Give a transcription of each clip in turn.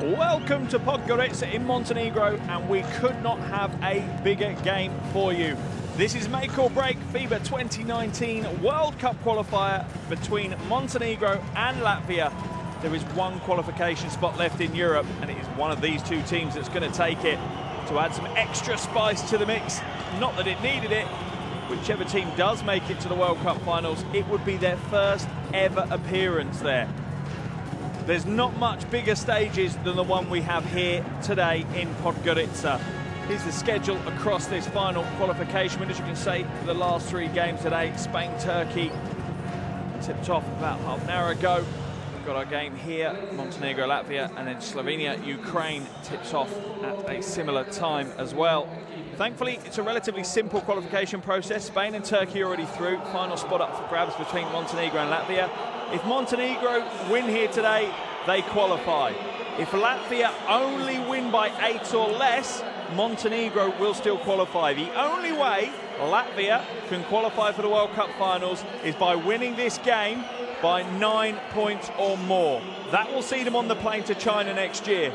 Welcome to Podgorica in Montenegro, and we could not have a bigger game for you. This is make or break FIBA 2019 World Cup qualifier between Montenegro and Latvia. There is one qualification spot left in Europe, and it is one of these two teams that's going to take it to add some extra spice to the mix. Not that it needed it. Whichever team does make it to the World Cup finals, it would be their first ever appearance there. There's not much bigger stages than the one we have here today in Podgorica. Here's the schedule across this final qualification. And as you can see, the last three games today, Spain, Turkey, tipped off about half an hour ago. We've got our game here, Montenegro, Latvia, and then Slovenia, Ukraine tips off at a similar time as well. Thankfully, it's a relatively simple qualification process. Spain and Turkey are already through. Final spot up for grabs between Montenegro and Latvia. If Montenegro win here today, they qualify. If Latvia only win by 8 or less, Montenegro will still qualify. The only way Latvia can qualify for the World Cup finals is by winning this game by 9 points or more. That will see them on the plane to China next year.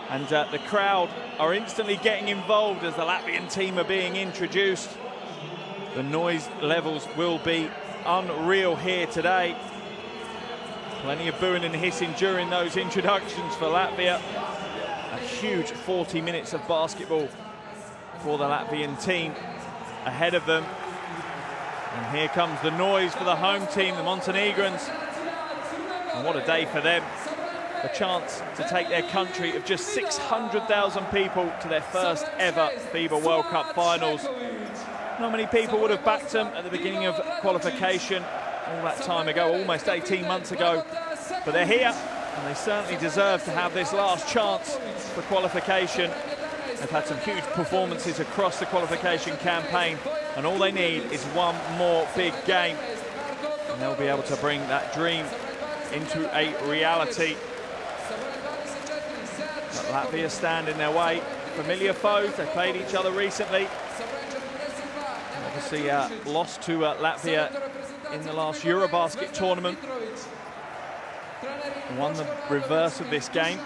And the crowd are instantly getting involved as the Latvian team are being introduced. The noise levels will be unreal here today. Plenty of booing and hissing during those introductions for Latvia. A huge 40 minutes of basketball for the Latvian team ahead of them. And here comes the noise for the home team, the Montenegrins. And what a day for them. A chance to take their country of just 600,000 people to their first ever FIBA World Cup finals. Not many people would have backed them at the beginning of qualification all that time ago, almost 18 months ago. But they're here, and they certainly deserve to have this last chance for qualification. They've had some huge performances across the qualification campaign, and all they need is one more big game. And they'll be able to bring that dream into a reality. But Latvia stand in their way. Familiar foes, they played each other recently. Obviously lost to Latvia in the last Eurobasket tournament. Won the reverse of this game.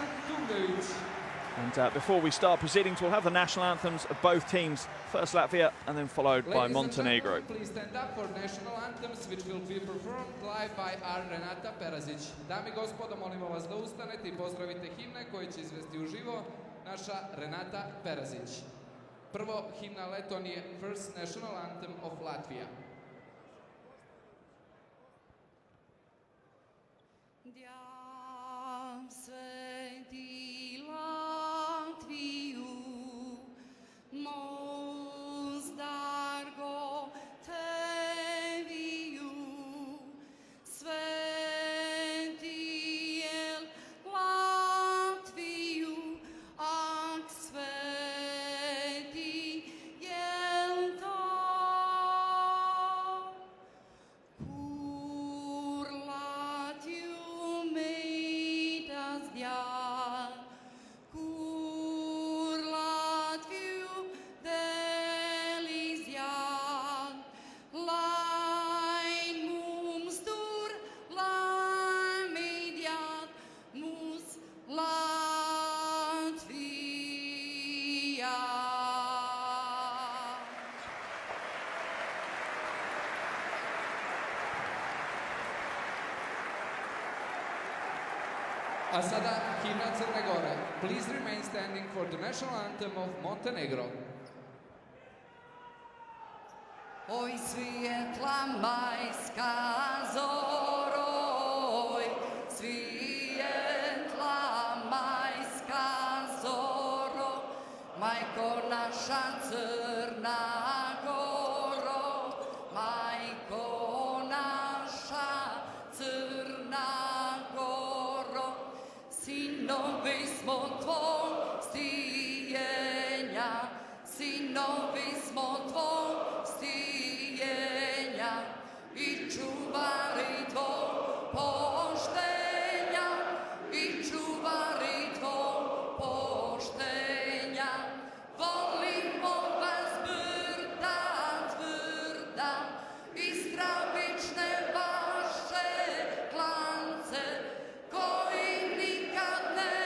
And before we start proceedings, we'll have the national anthems of both teams. First Latvia, and then followed by Montenegro. Please stand up for national anthems, which will be performed live by our Renata Perazić. Dame i gospodo, molimo vas da ustanete i pozdravite himne koje će izvesti uživo naša Renata Perazić. Prvo, himna Letonije, First National Anthem of Latvia. A sada himna Crne Gore. Please remain standing for the national anthem of Montenegro. Oj svijetla majska zoroj, svijetla majska zoro, majko naša Crna Goro, majko naša Crna Goro, sinovi smo tvog stijenja, sinovi smo tvog stijenja i čuvari tvog poštenja, i čuvari tvog poštenja. Volimo vas brda tvrda i stravične vaše klance koji nikad ne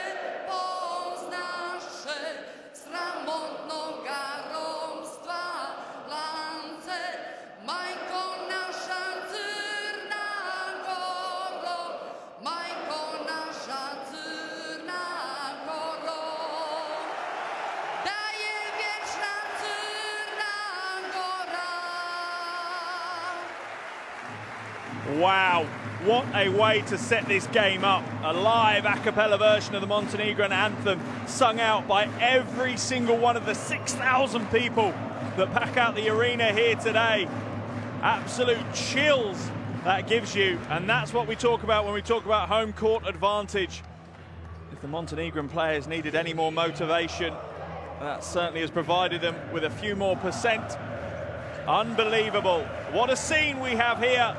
Wow, what a way to set this game up. A live a cappella version of the Montenegrin anthem sung out by every single one of the 6,000 people that pack out the arena here today. Absolute chills that gives you, and that's what we talk about when we talk about home court advantage. If the Montenegrin players needed any more motivation, that certainly has provided them with a few more percent. Unbelievable. What a scene we have here.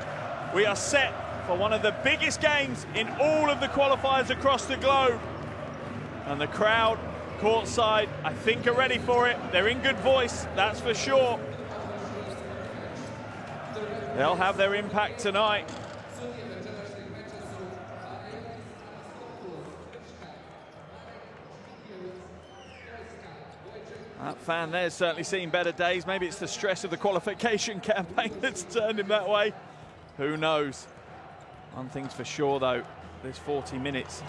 We are set for one of the biggest games in all of the qualifiers across the globe. And the crowd, courtside, I think are ready for it. They're in good voice, that's for sure. They'll have their impact tonight. That fan there's certainly seen better days. Maybe it's the stress of the qualification campaign that's turned him that way. Who knows? One thing's for sure, though, this 40 minutes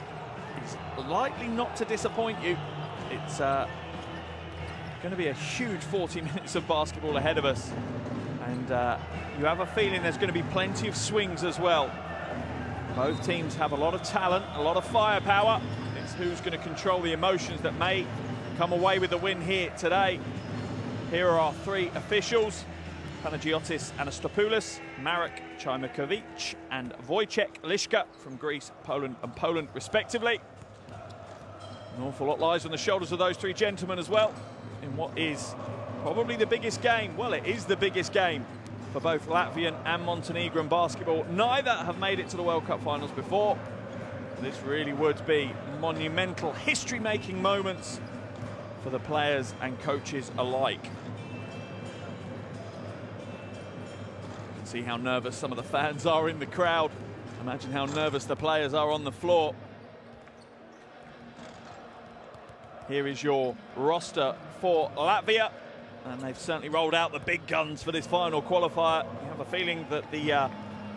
is likely not to disappoint you. It's going to be a huge 40 minutes of basketball ahead of us. And you have a feeling there's going to be plenty of swings as well. Both teams have a lot of talent, a lot of firepower. It's who's going to control the emotions that may come away with the win here today. Here are our three officials: Panagiotis Anastopoulos, Marek Chaimakovic and Wojciech Liszka from Greece, Poland and Poland respectively. An awful lot lies on the shoulders of those three gentlemen as well in what is probably the biggest game. Well, it is the biggest game for both Latvian and Montenegrin basketball. Neither have made it to the World Cup finals before. This really would be monumental, history-making moments for the players and coaches alike. You can see how nervous some of the fans are in the crowd. Imagine how nervous the players are on the floor. Here is your roster for Latvia, and they've certainly rolled out the big guns for this final qualifier. You have a feeling that the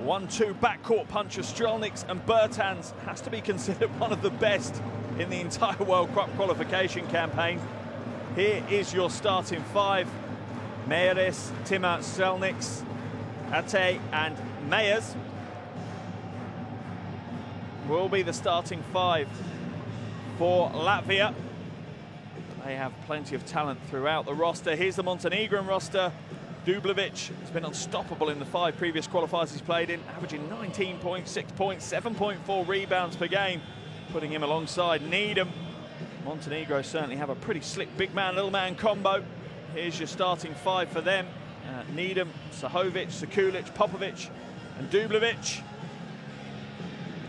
1-2 backcourt punch of Strelniks and Bertans has to be considered one of the best in the entire World Cup qualification campaign. Here is your starting five: Meyeris, Timur, Strelniks, Ate and Meyers will be the starting five for Latvia. They have plenty of talent throughout the roster. Here's the Montenegrin roster. Dublevic has been unstoppable in the 5 previous qualifiers he's played in, averaging 19.6 points, 7.4 rebounds per game, putting him alongside Needham. Montenegro certainly have a pretty slick big man, little man combo. Here's your starting five for them: Needham, Sahovic, Sekulic, Popovic and Dublevic.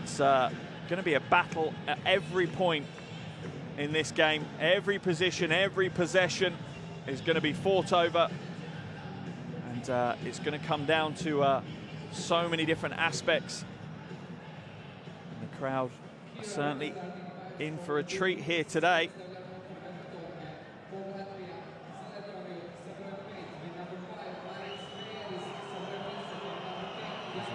It's going to be a battle at every point in this game. Every position, every possession is going to be fought over, and it's going to come down to so many different aspects. And the crowd are certainly in for a treat here today.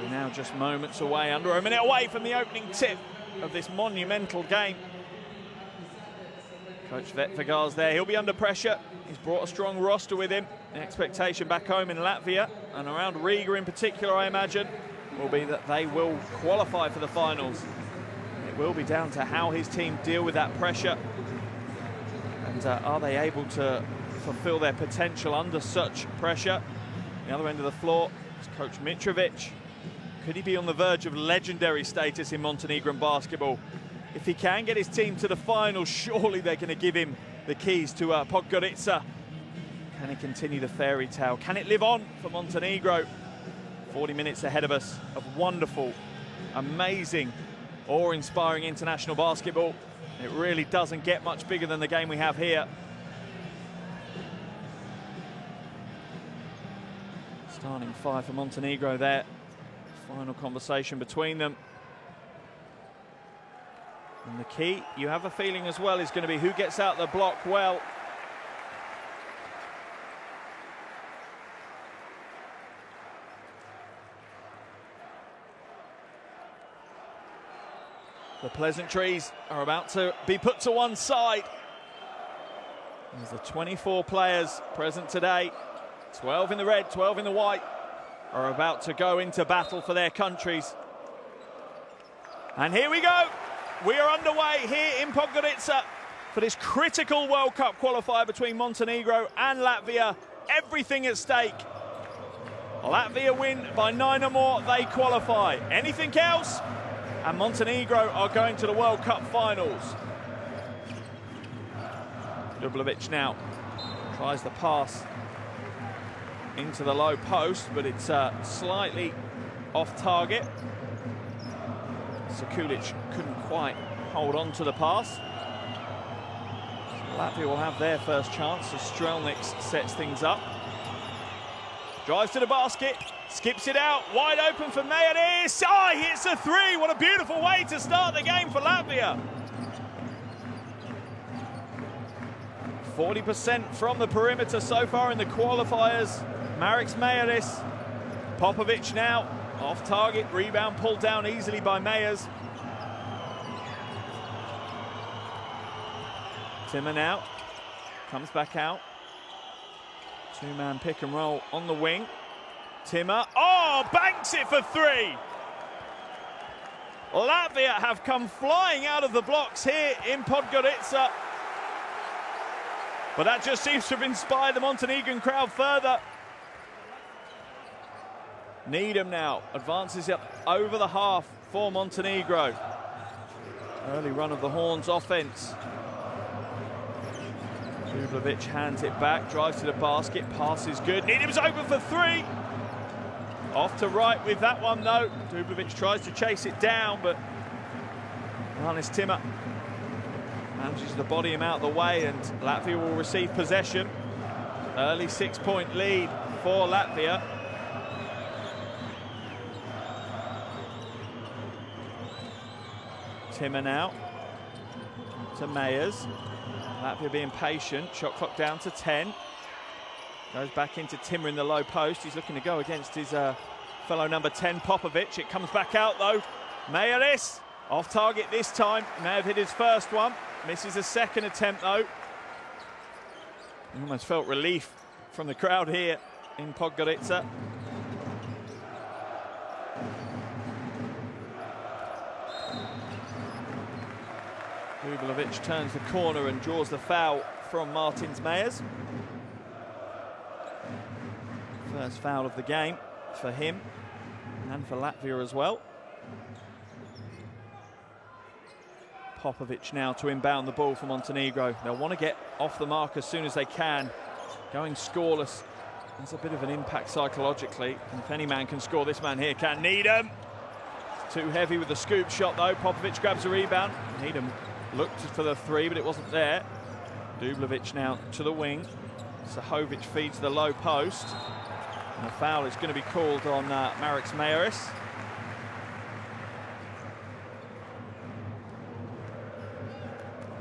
We're now just moments away, under a minute away from the opening tip of this monumental game. Coach Vetvagar's there. He'll be under pressure. He's brought a strong roster with him. The expectation back home in Latvia and around Riga in particular, I imagine, will be that they will qualify for the finals. It will be down to how his team deal with that pressure, and are they able to fulfill their potential under such pressure. The other end of the floor is Coach Mitrovic. Could he be on the verge of legendary status in Montenegrin basketball? If he can get his team to the final, surely they're going to give him the keys to Podgorica. Can he continue the fairy tale? Can it live on for Montenegro? 40 minutes ahead of us of wonderful, amazing, awe-inspiring international basketball. It really doesn't get much bigger than the game we have here. Starting five for Montenegro there. Final conversation between them. And the key, you have a feeling as well, is going to be who gets out the block well. The pleasantries are about to be put to one side. There's the 24 players present today. 12 in the red, 12 in the white. are about to go into battle for their countries. And here we go. We are underway here in Podgorica for this critical World Cup qualifier between Montenegro and Latvia. Everything at stake. Latvia win by 9 or more, they qualify. Anything else, and Montenegro are going to the World Cup finals. Dublovic now tries the pass into the low post, but it's slightly off target. Sekulic couldn't quite hold on to the pass. Latvia will have their first chance as Strelnic sets things up. Drives to the basket, skips it out, wide open for Mayaris. Oh, he hits a three. What a beautiful way to start the game for Latvia. 40% from the perimeter so far in the qualifiers. Mareks Mayaris. Popovic now off target, rebound pulled down easily by Mayers. Timmer now comes back out. Two-man pick and roll on the wing. Timmer, oh, banks it for three. Latvia have come flying out of the blocks here in Podgorica. But that just seems to have inspired the Montenegrin crowd further. Needham now advances up over the half for Montenegro. Early run of the Horns offense. Dublovic hands it back, drives to the basket, pass is good. Needham's open for three. Off to right with that one though. Dublovic tries to chase it down, but Janis Timmer manages to body him out of the way, and Latvia will receive possession. Early 6-point lead for Latvia. Timmer now to Mayers. Latvia being patient, shot clock down to 10. Goes back into Timmer in the low post. He's looking to go against his fellow number 10, Popovic. It comes back out though. Mayaris off target this time. May have hit his first one. Misses a second attempt though. Almost felt relief from the crowd here in Podgorica. Dublovic turns the corner and draws the foul from Martins Mayers. First foul of the game for him and for Latvia as well. Popovic now to inbound the ball for Montenegro. They'll want to get off the mark as soon as they can. Going scoreless has a bit of an impact psychologically. And if any man can score, this man here can. Needham. Too heavy with the scoop shot though. Popovic grabs a rebound. Needham looked for the three, but it wasn't there. Dublovic now to the wing. Sahovic feeds the low post. And a foul is going to be called on Mareks Mayaris.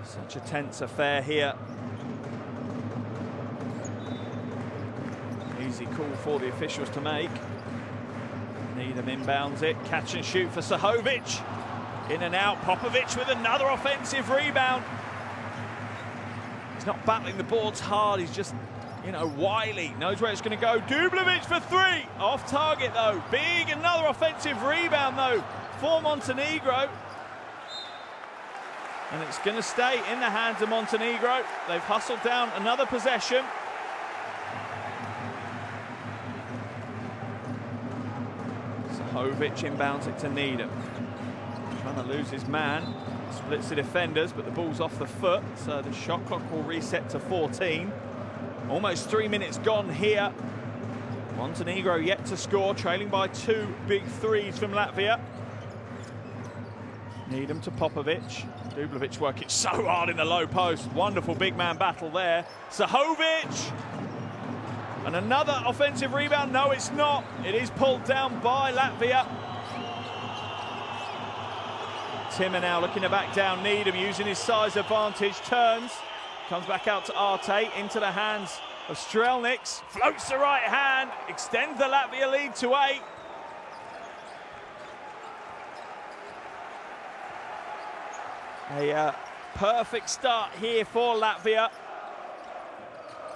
Such a tense affair here. Easy call for the officials to make. Needham inbounds it. Catch and shoot for Sahovic. In and out. Popovic with another offensive rebound. He's not battling the boards hard. He's just, you know, wily. Knows where it's going to go. Dublovic for three. Off target though. Big another offensive rebound though for Montenegro. And it's going to stay in the hands of Montenegro. They've hustled down another possession. Sahovic inbounds it to Needham. Trying to lose his man. Splits the defenders, but the ball's off the foot. So the shot clock will reset to 14. Almost 3 minutes gone here. Montenegro yet to score, trailing by 2 big threes from Latvia. Needham to Popovic. Dublovic working so hard in the low post. Wonderful big man battle there. Sahovic. And another offensive rebound. No, it's not. It is pulled down by Latvia. Timmer now looking to back down. Needham using his size advantage. Turns. Comes back out to Arte. Into the hands of Strelnic. Floats the right hand. Extends the Latvia lead to 8. A perfect start here for Latvia.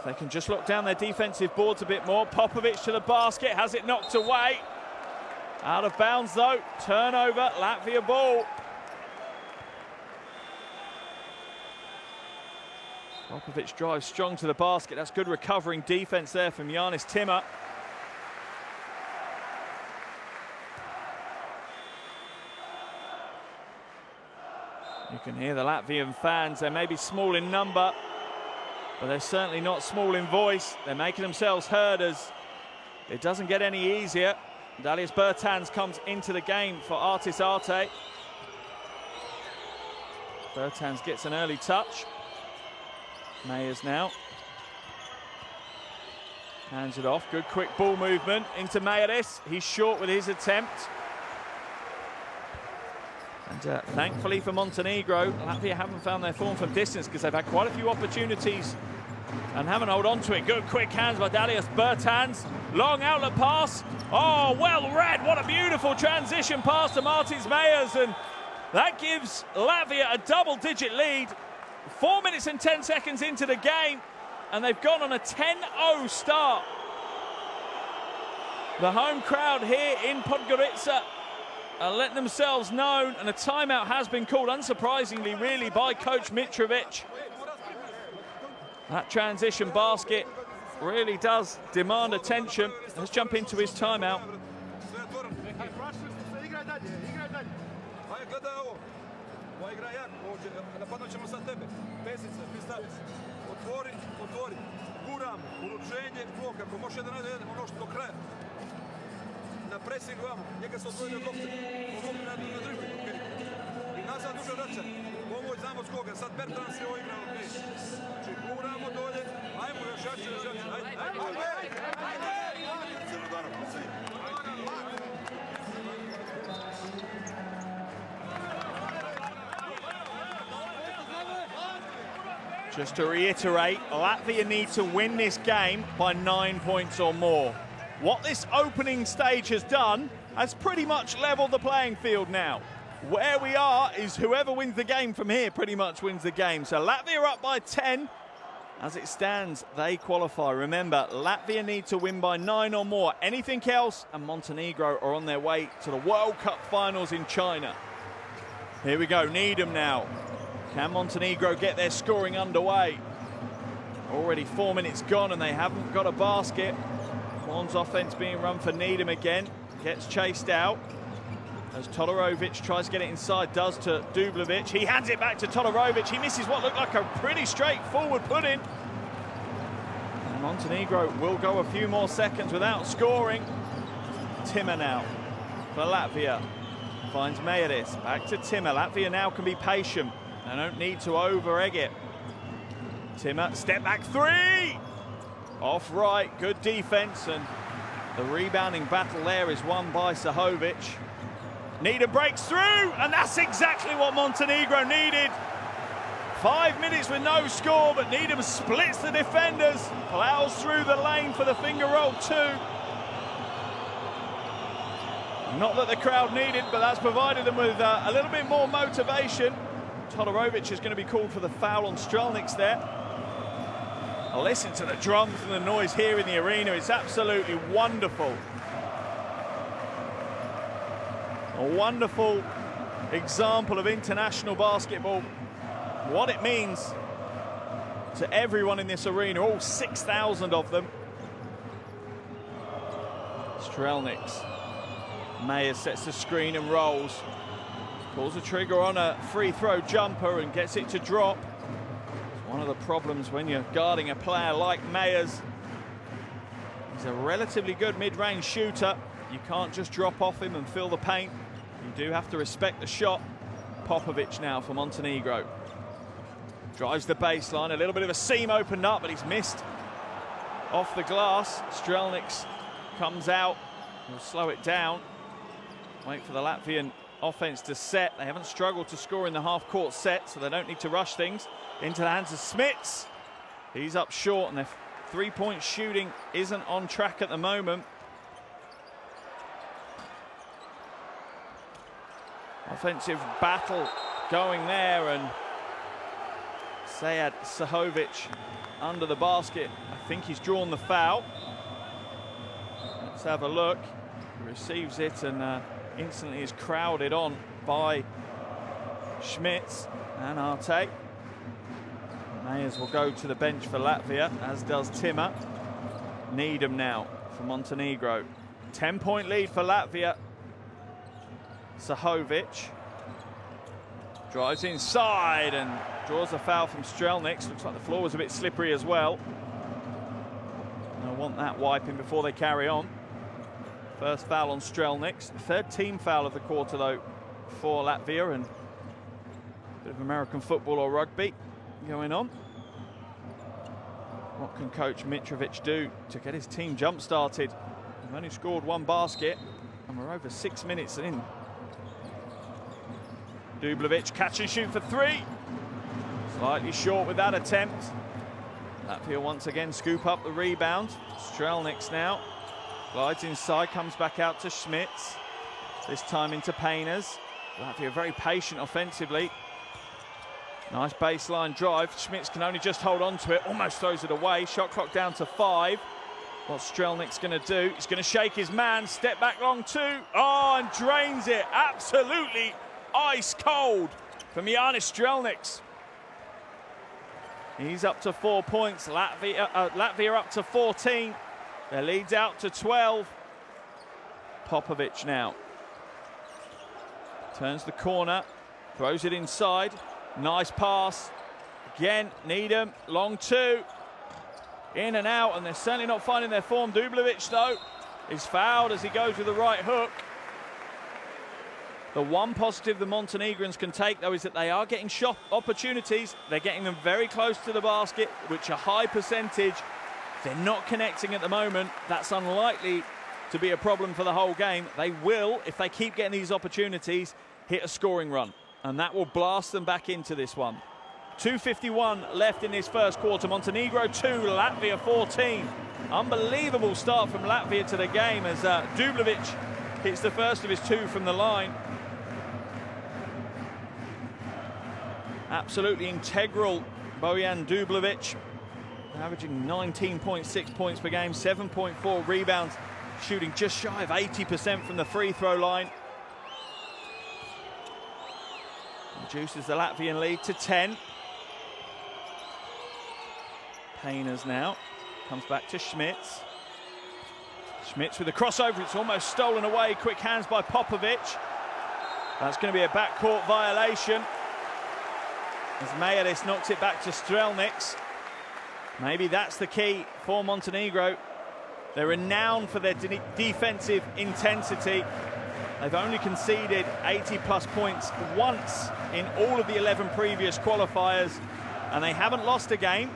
If they can just lock down their defensive boards a bit more. Popovic to the basket, has it knocked away. Out of bounds though, turnover, Latvia ball. Popovic drives strong to the basket. That's good recovering defense there from Jānis Timmer. You can hear the Latvian fans. They may be small in number, but they're certainly not small in voice. They're making themselves heard as it doesn't get any easier. Dalius Bertans comes into the game for Artis Arte. Bertans gets an early touch. Mayers now. Hands it off. Good quick ball movement into Mayeris. He's short with his attempt. And thankfully for Montenegro, Latvia haven't found their form from distance because they've had quite a few opportunities and haven't held on to it. Good quick hands by Dalius Bertans. Long outlet pass. Oh, well read. What a beautiful transition pass to Martins Mayers. And that gives Latvia a double-digit lead. 4 minutes and 10 seconds into the game, and they've gone on a 10-0 start. The home crowd here in Podgorica are letting themselves known, and a timeout has been called, unsurprisingly, really, by Coach Mitrovic. That transition basket really does demand attention. Let's jump into his timeout. Napadnut ćemo sad tebe. Pesica, pistac. Otvori. Guram, uručenje, blok. Ako može jedan na jedan, ono što do kraja. Na presingu vamo. Njega se odvojili od lopte. Pomogli na dribli. I nazad duže vraća. Pomoć znamo s koga. Sad Bertans je ovo igrao. Znači, guramo dolje. Ajmo još jače. Just to reiterate, Latvia need to win this game by 9 points or more. What this opening stage has done has pretty much leveled the playing field now. Where we are is whoever wins the game from here pretty much wins the game. So Latvia are up by 10. As it stands, they qualify. Remember, Latvia need to win by 9 or more. Anything else, and Montenegro are on their way to the World Cup finals in China. Here we go, Needham now. Can Montenegro get their scoring underway? Already 4 minutes gone and they haven't got a basket. Mon's offense being run for Needham again. Gets chased out. As Todorovic tries to get it inside, does to Dublovic. He hands it back to Todorovic. He misses what looked like a pretty straightforward put-in. And Montenegro will go a few more seconds without scoring. Timmer now for Latvia. Finds Mayeris. Back to Timmer. Latvia now can be patient. They don't need to over-egg it. Timmer, step back three! Off right, good defense, and the rebounding battle there is won by Sahovic. Needham breaks through, and that's exactly what Montenegro needed. 5 minutes with no score, but Needham splits the defenders, plows through the lane for the finger roll two. Not that the crowd needed, but that's provided them with a little bit more motivation. Todorovic is going to be called for the foul on Strelniks there. Listen to the drums and the noise here in the arena. It's absolutely wonderful. A wonderful example of international basketball. What it means to everyone in this arena, all 6,000 of them. Strelniks. Mayer sets the screen and rolls. Pulls the trigger on a free throw jumper and gets it to drop. It's one of the problems when you're guarding a player like Mayers. He's a relatively good mid-range shooter. You can't just drop off him and fill the paint. You do have to respect the shot. Popovic now for Montenegro. Drives the baseline, a little bit of a seam opened up, but he's missed off the glass. Strelniks comes out, he'll slow it down. Wait for the Latvian offense to set. They haven't struggled to score in the half-court set, so they don't need to rush things. Into the hands of Smits. He's up short, and their three-point shooting isn't on track at the moment. Offensive battle going there, and Sead Sahovic under the basket. I think he's drawn the foul. Let's have a look. He receives it and instantly is crowded on by Schmitz and Arte. Mayers will go to the bench for Latvia, as does Timmer. Needham now for Montenegro. 10-point lead for Latvia. Sahovic drives inside and draws a foul from Strelniks. Looks like the floor was a bit slippery as well. They'll want that wiping before they carry on. First foul on Strelniks. Third team foul of the quarter, though, for Latvia, and a bit of American football or rugby going on. What can coach Mitrovic do to get his team jump-started? They've only scored one basket, and we're over 6 minutes in. Dublovic catch and shoot for three. Slightly short with that attempt. Latvia once again scoop up the rebound. Strelniks now glides inside, comes back out to Schmitz. This time into Painers. Latvia very patient offensively. Nice baseline drive. Schmitz can only just hold on to it, almost throws it away. Shot clock down to 5. What's Strelniks going to do? He's going to shake his man, step back long two. Oh, and drains it. Absolutely ice cold from Janis Strelniks. He's up to 4 points. Latvia up to 14. Their lead's out to 12. Popovic now turns the corner, throws it inside. Nice pass. Again, Needham, long two. In and out, and they're certainly not finding their form. Dublovic, though, is fouled as he goes with the right hook. The one positive the Montenegrins can take, though, is that they are getting shot opportunities. They're getting them very close to the basket, which a high percentage. They're not connecting at the moment. That's unlikely to be a problem for the whole game. They will, if they keep getting these opportunities, hit a scoring run. And that will blast them back into this one. 2:51 left in this first quarter. Montenegro 2, Latvia 14. Unbelievable start from Latvia to the game as Dublovic hits the first of his two from the line. Absolutely integral, Bojan Dublovic, averaging 19.6 points per game, 7.4 rebounds, shooting just shy of 80% from the free throw line. Reduces the Latvian lead to 10. Painers now comes back to Schmitz. Schmitz with a crossover, it's almost stolen away. Quick hands by Popovic. That's going to be a backcourt violation as Mayeris knocks it back to Strelniks. Maybe that's the key for Montenegro. They're renowned for their defensive intensity. They've only conceded 80+ points once in all of the 11 previous qualifiers, and they haven't lost a game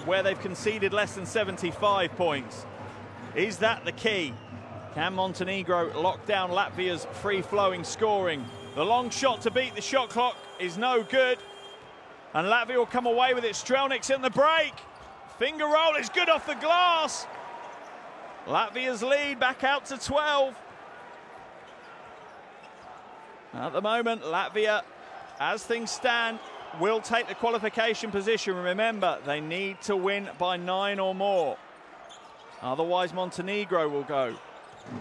where they've conceded less than 75 points. Is that the key? Can Montenegro lock down Latvia's free-flowing scoring? The long shot to beat the shot clock is no good, and Latvia will come away with it. Strelniks in the break. Finger roll is good off the glass. Latvia's lead back out to 12. At the moment, Latvia, as things stand, will take the qualification position. Remember, they need to win by 9 or more. Otherwise, Montenegro will go.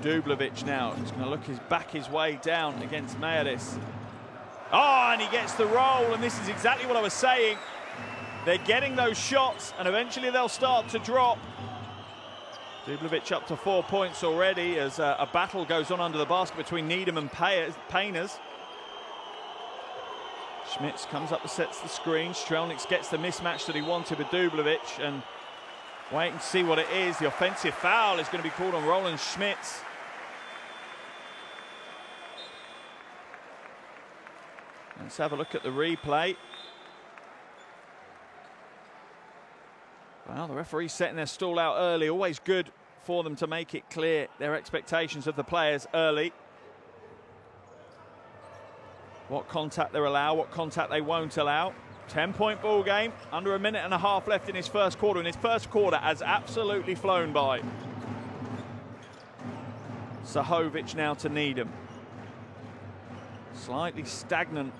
Dublovic now is going to look his way down against Mayeris. Oh, and he gets the roll, and this is exactly what I was saying. They're getting those shots, and eventually they'll start to drop. Dublovic up to 4 points already as a battle goes on under the basket between Needham and Painers. Schmitz comes up and sets the screen. Strelniks gets the mismatch that he wanted with Dublovic, and wait and see what it is. The offensive foul is going to be called on Roland Schmitz. Let's have a look at the replay. Well, the referee's setting their stall out early. Always good for them to make it clear their expectations of the players early. What contact they'll allow, what contact they won't allow. 10-point ball game, under a minute and a half left in his first quarter, and his first quarter has absolutely flown by. Sahovic now to Needham. Slightly stagnant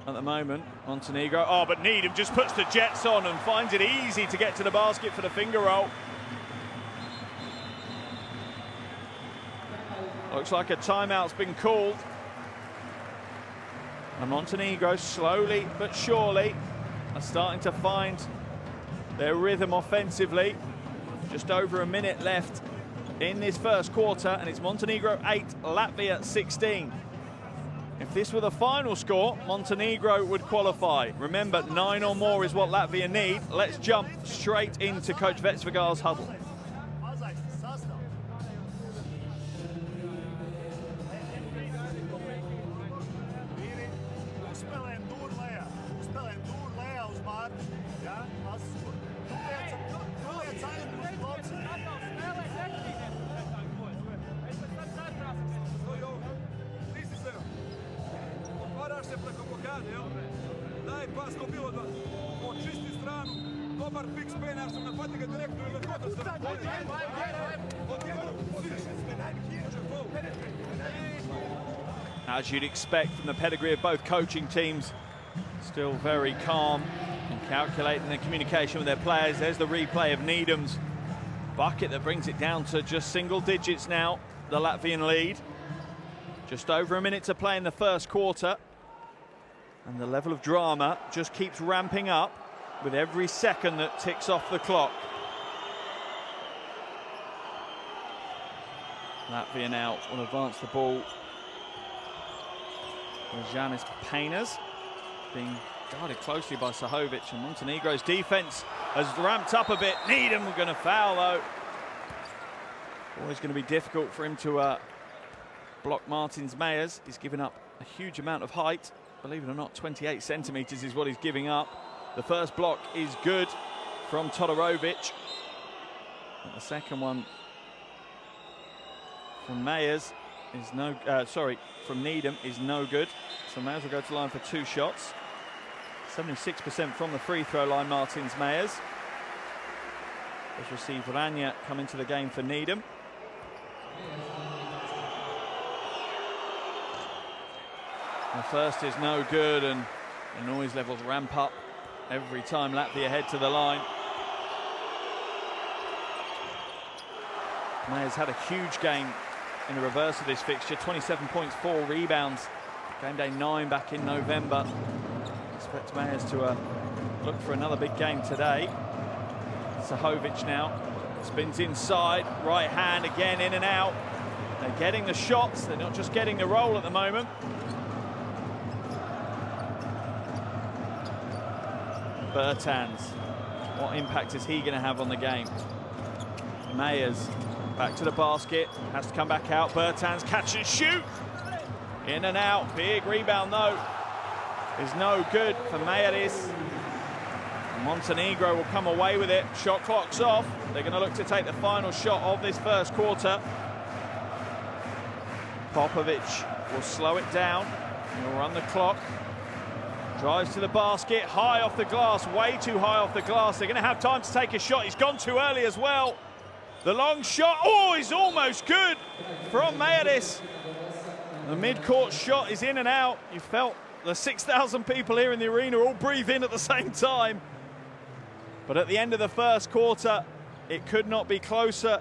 at the moment, Montenegro. Oh, but Needham just puts the jets on and finds it easy to get to the basket for the finger roll. Looks like a timeout's been called. And Montenegro, slowly but surely, are starting to find their rhythm offensively. Just over a minute left in this first quarter, and it's Montenegro 8, Latvia 16. If this were the final score, Montenegro would qualify. Remember, 9 or more is what Latvia need. Let's jump straight into Coach Vecvagar's huddle. As you'd expect from the pedigree of both coaching teams, still very calm and calculating the communication with their players. There's the replay of Needham's bucket that brings it down to just single digits now, the Latvian lead. Just over a minute to play in the first quarter, and the level of drama just keeps ramping up with every second that ticks off the clock. Latvia now will advance the ball. Janis Painas being guarded closely by Sahovic, and Montenegro's defense has ramped up a bit. Needham going to foul though. Always going to be difficult for him to block Martins Meyers. He's given up a huge amount of height. Believe it or not, 28 centimeters is what he's giving up. The first block is good from Todorovic. And the second one from Meyers is from Needham is no good. So Meyers will go to the line for 2 shots. 76% from the free throw line, Martins Meyers. Let's receive Rania come into the game for Needham. The first is no good, and the noise levels ramp up every time Latvia head to the line. Meyers had a huge game in the reverse of this fixture, 27 points, 4 rebounds. Game day 9 back in November. Expect Meyers to look for another big game today. Sahovic now spins inside, right hand again, in and out. They're getting the shots, they're not just getting the roll at the moment. Bertans, what impact is he going to have on the game? Meyers back to the basket, has to come back out. Bertans catch and shoot, in and out. Big rebound though is no good for Meyers. Montenegro will come away with it. Shot clock's off. They're going to look to take the final shot of this first quarter. Popovic will slow it down. He'll run the clock. Drives to the basket, high off the glass, way too high off the glass. They're going to have time to take a shot. He's gone too early as well. The long shot, oh, is almost good from Meyers. The mid-court shot is in and out. You felt the 6,000 people here in the arena all breathe in at the same time. But at the end of the first quarter, it could not be closer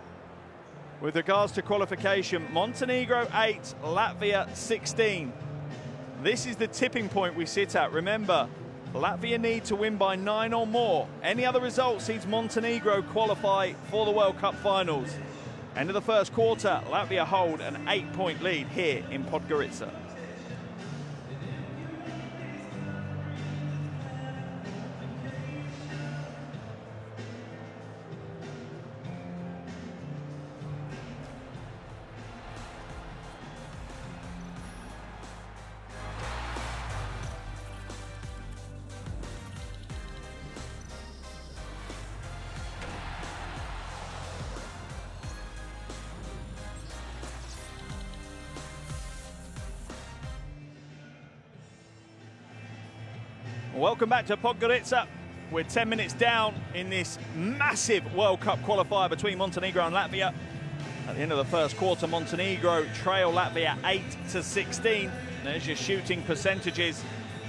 with regards to qualification. Montenegro 8, Latvia 16. This is the tipping point we sit at. Remember, Latvia need to win by 9 or more. Any other result sees Montenegro qualify for the World Cup finals. End of the first quarter, Latvia hold an 8-point lead here in Podgorica. Welcome back to Podgorica. We're 10 minutes down in this massive World Cup qualifier between Montenegro and Latvia. At the end of the first quarter, Montenegro trail Latvia 8-16. There's your shooting percentages.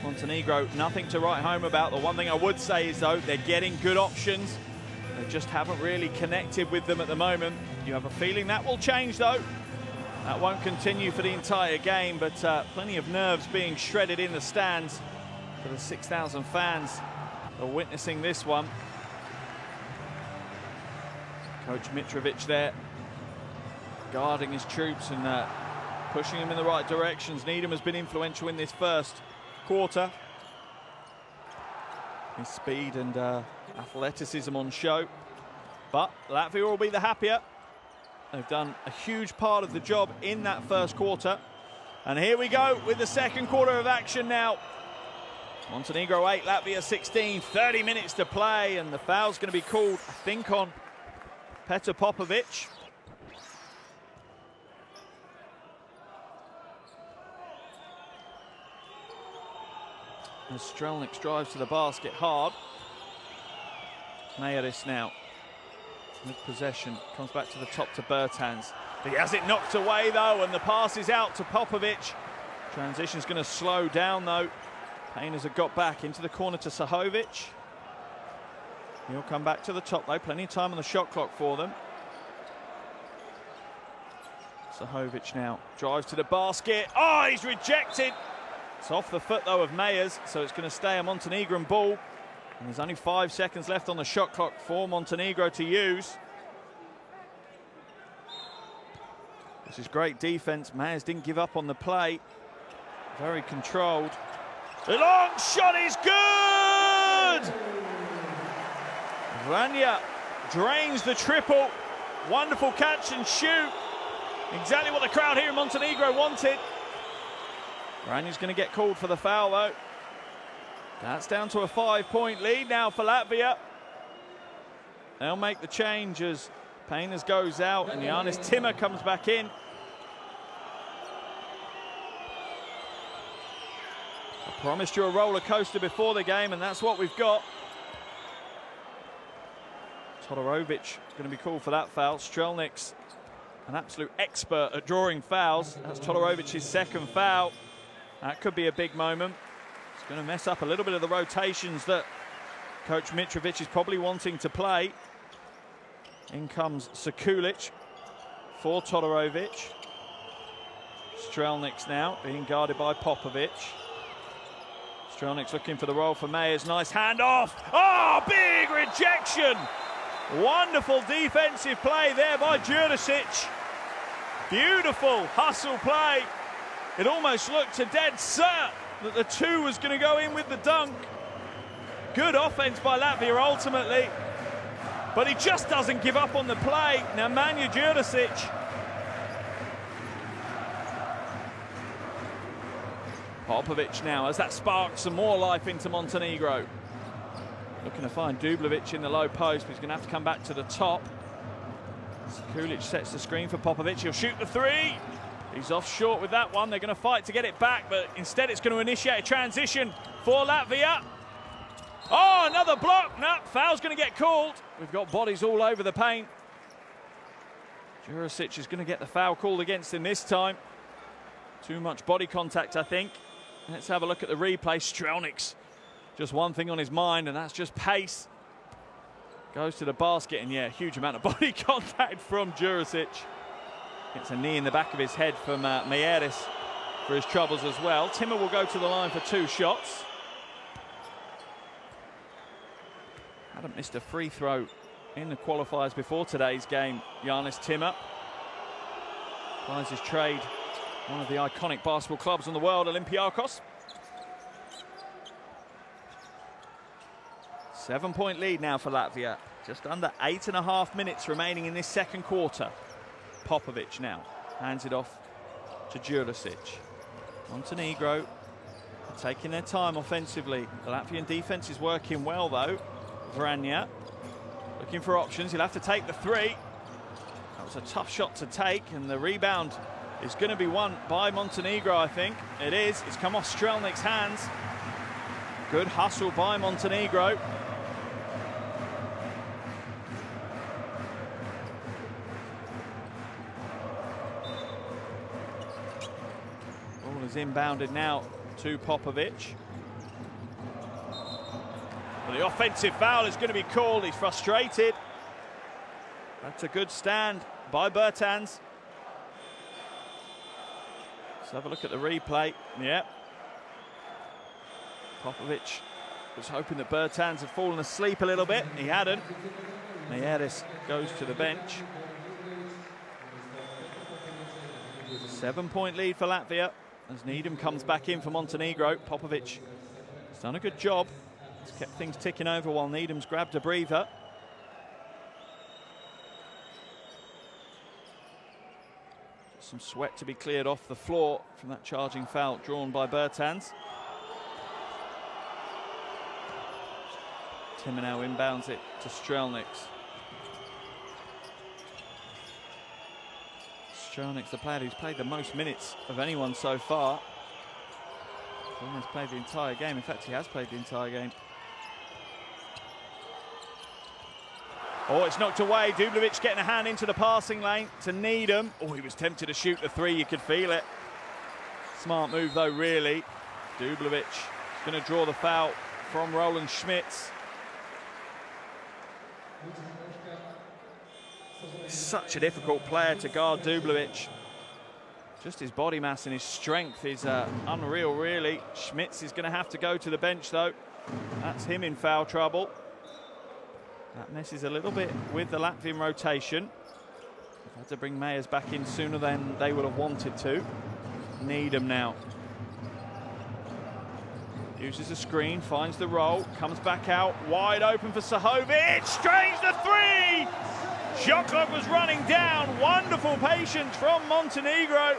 Montenegro, nothing to write home about. The one thing I would say is, though, they're getting good options. They just haven't really connected with them at the moment. You have a feeling that will change, though. That won't continue for the entire game, but plenty of nerves being shredded in the stands for the 6,000 fans who are witnessing this one. Coach Mitrovic there, guarding his troops and pushing them in the right directions. Needham has been influential in this first quarter. His speed and athleticism on show. But Latvia will be the happier. They've done a huge part of the job in that first quarter. And here we go with the second quarter of action now. Montenegro 8, Latvia 16, 30 minutes to play, and the foul's going to be called, I think, on Petar Popovic. As Strelnick drives to the basket hard. Mayeris now with possession, comes back to the top to Bertans. He has it knocked away though, and the pass is out to Popovic. Transition's going to slow down though. Painters have got back into the corner to Sahovic. He'll come back to the top though, plenty of time on the shot clock for them. Sahovic now drives to the basket. Oh, he's rejected. It's off the foot though of Mayers, so it's going to stay a Montenegrin ball. And there's only 5 seconds left on the shot clock for Montenegro to use. This is great defense. Mayers didn't give up on the play. Very controlled. The long shot is good! Vranja drains the triple. Wonderful catch and shoot. Exactly what the crowd here in Montenegro wanted. Vranja's going to get called for the foul though. That's down to a 5-point lead now for Latvia. They'll make the change as Painters goes out and Giannis Timmer comes back in. I promised you a roller coaster before the game, and that's what we've got. Todorovic going to be called for that foul. Strelnick's an absolute expert at drawing fouls. That's Todorovic's second foul. That could be a big moment. It's going to mess up a little bit of the rotations that Coach Mitrovic is probably wanting to play. In comes Sekulic for Todorovic. Strelnick's now being guarded by Popovic. Strelnick's looking for the roll for Mayers. Nice handoff. Oh, big rejection. Wonderful defensive play there by Jurisic. Beautiful hustle play. It almost looked to dead cert that the 2 was going to go in with the dunk. Good offense by Latvia ultimately, but he just doesn't give up on the play. Now Manja Jurisic. Popovic now, as that sparks some more life into Montenegro. Looking to find Dublovic in the low post, but he's going to have to come back to the top. Sekulic sets the screen for Popovic. He'll shoot the 3. He's off short with that one. They're going to fight to get it back, but instead it's going to initiate a transition for Latvia. Oh, another block. No, foul's going to get called. We've got bodies all over the paint. Jurisic is going to get the foul called against him this time. Too much body contact, I think. Let's have a look at the replay. Strelnick's just one thing on his mind, and that's just pace. Goes to the basket, and yeah, huge amount of body contact from Jurisic. Gets a knee in the back of his head from Mayeris for his troubles as well. Timmer will go to the line for 2 shots. Hadn't missed a free throw in the qualifiers before today's game, Giannis Timmer. Applies his trade, one of the iconic basketball clubs in the world, Olympiacos. 7-point lead now for Latvia. Just under 8.5 minutes remaining in this second quarter. Popovic now hands it off to Jurisic. Montenegro are taking their time offensively. The Latvian defense is working well though. Vranja looking for options. He'll have to take the 3. That was a tough shot to take, and the rebound is going to be won by Montenegro, I think. It is. It's come off Strelnick's hands. Good hustle by Montenegro. Ball is inbounded now to Popovic. The offensive foul is going to be called. He's frustrated. That's a good stand by Bertans. Let's have a look at the replay. Yeah. Popovic was hoping that Bertans had fallen asleep a little bit. He hadn't. Mayeris goes to the bench. 7-point lead for Latvia as Needham comes back in for Montenegro. Popovic has done a good job. He's kept things ticking over while Needham's grabbed a breather. Some sweat to be cleared off the floor from that charging foul drawn by Bertans. Timmer now inbounds it to Strelniks. Strelniks, the player who's played the most minutes of anyone so far. He's almost played the entire game. In fact, he has played the entire game. Oh, it's knocked away. Dublovic getting a hand into the passing lane to Needham. Oh, he was tempted to shoot the three. You could feel it. Smart move, though, really. Dublovic is going to draw the foul from Roland Schmitz. Such a difficult player to guard, Dublovic. Just his body mass and his strength is unreal, really. Schmitz is going to have to go to the bench, though. That's him in foul trouble. That messes a little bit with the Latvian rotation. They've had to bring Mayers back in sooner than they would have wanted to. Needham now. Uses the screen, finds the roll, comes back out, wide open for Sahovic, strains the three! Shot clock was running down, wonderful patience from Montenegro.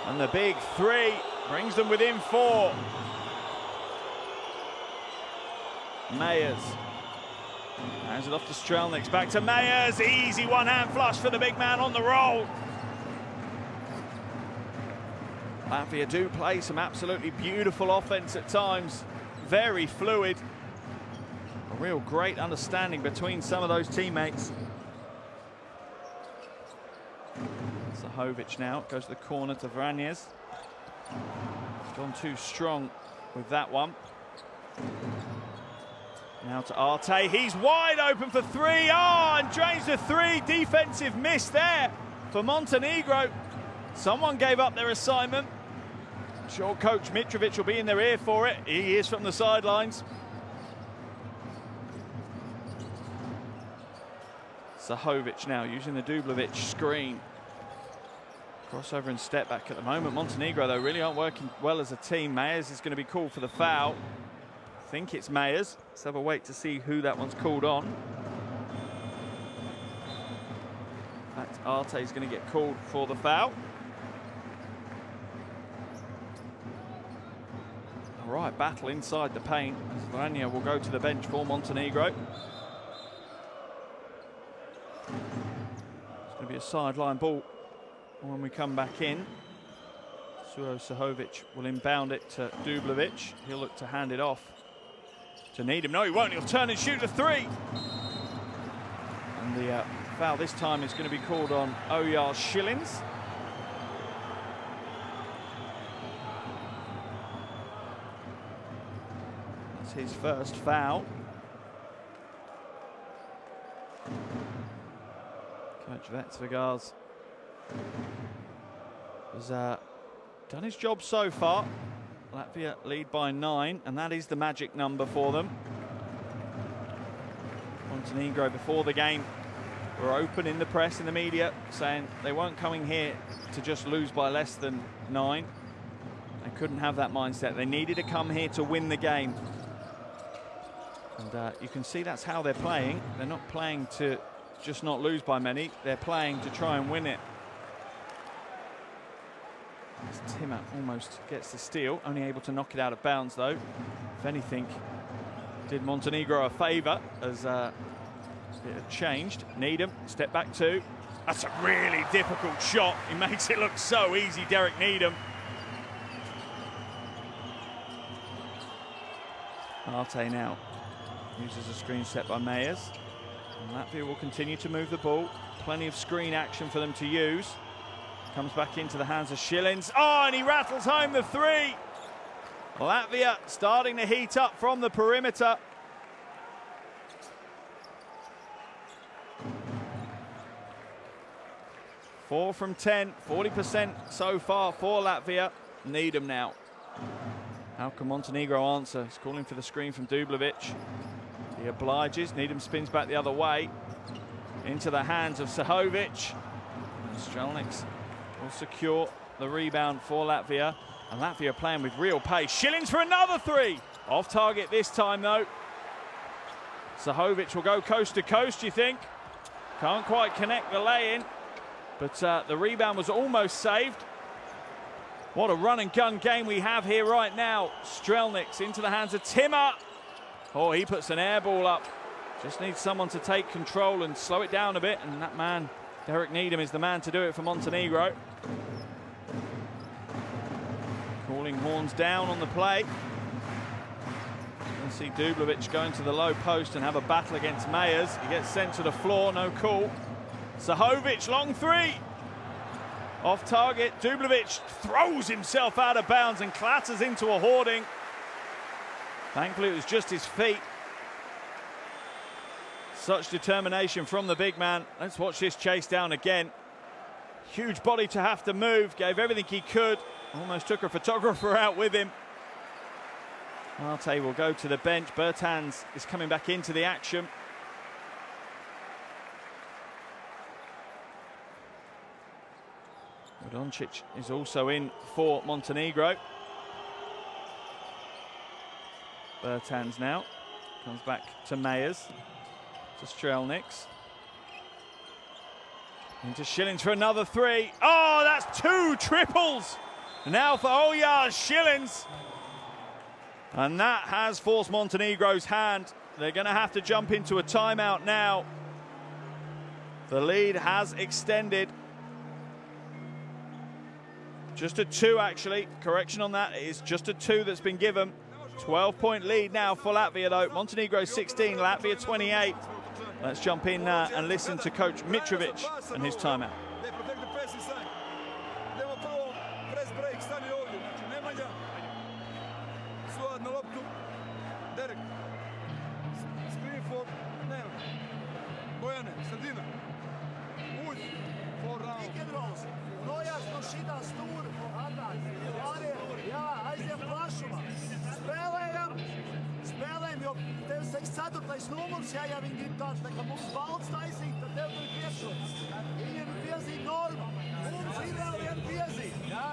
And the big three brings them within 4. Mayers hands it off to Strelniks, back to Mayers, easy one-hand flush for the big man on the roll. Latvia do play some absolutely beautiful offense at times, very fluid. A real great understanding between some of those teammates. Sahovic now goes to the corner to Vranjes. Gone too strong with that one. Now to Arte, he's wide open for 3. And drains the 3. Defensive miss there for Montenegro. Someone gave up their assignment. I'm sure Coach Mitrovic will be in their ear for it. He is from the sidelines. Sahovic now using the Dublovic screen. Crossover and step back at the moment. Montenegro, though, really aren't working well as a team. Mayers is going to be called for the foul. I think it's Mayers. Let's have a wait to see who that one's called on. In fact, Arte is going to get called for the foul. All right, battle inside the paint. Vranjes will go to the bench for Montenegro. It's going to be a sideline ball when we come back in. Suo Sahovic will inbound it to Dublovic. He'll look to hand it off to Needham. No, he won't. He'll turn and shoot the 3. And the foul this time is going to be called on Ojar Schillings. That's his first foul. Coach Vetsvigars has done his job so far. Latvia lead by 9, and that is the magic number for them. Montenegro before the game were open in the press, in the media, saying they weren't coming here to just lose by less than 9. They couldn't have that mindset. They needed to come here to win the game. And you can see that's how they're playing. They're not playing to just not lose by many. They're playing to try and win it. As Timmer almost gets the steal, only able to knock it out of bounds, though. If anything, did Montenegro a favour as it had changed. Needham, step back 2. That's a really difficult shot. He makes it look so easy, Derek Needham. Arte now uses a screen set by Mayers. And Latvia will continue to move the ball. Plenty of screen action for them to use. Comes back into the hands of Schillings. Oh, and he rattles home the 3. Latvia starting to heat up from the perimeter. Four from 10, 40% so far for Latvia. Needham now. How can Montenegro answer? He's calling for the screen from Dublevic. He obliges. Needham spins back the other way. Into the hands of Sahovic. Strelniks will secure the rebound for Latvia. And Latvia playing with real pace. Shillings for another three. Off target this time though. Sahovic will go coast to coast, you think? Can't quite connect the lay-in. But the rebound was almost saved. What a run and gun game we have here right now. Strelniks into the hands of Timmer. Oh, he puts an air ball up. Just needs someone to take control and slow it down a bit. And that man, Derek Needham, is the man to do it for Montenegro. Calling horns down on the play. We'll see Dublevic going to the low post and have a battle against Mayers. He gets sent to the floor, no call. Sahovic, long three. Off target, Dublevic throws himself out of bounds and clatters into a hoarding. Thankfully, it was just his feet. Such determination from the big man. Let's watch this chase down again. Huge body to have to move, gave everything he could. Almost took a photographer out with him. Marte will go to the bench. Bertans is coming back into the action. Doncic is also in for Montenegro. Bertans now comes back to Mayers, to Strelniks. Into Shillings for another three. Oh, that's two triples. Now for Ojar Shillings. And that has forced Montenegro's hand. They're going to have to jump into a timeout now. The lead has extended. Just a two, actually. Correction on that. It is just a two that's been given. 12-point lead now for Latvia, though. Montenegro 16, Latvia 28. Let's jump in and listen to Coach Mitrovic and his timeout. Ceturtais numurs, ja viņi grib tāds, ka mums valsts taisīt, tad tev tur priekšroks. Viņiem ir piezīme norma. Mums ir vēl viena piezīme, ja?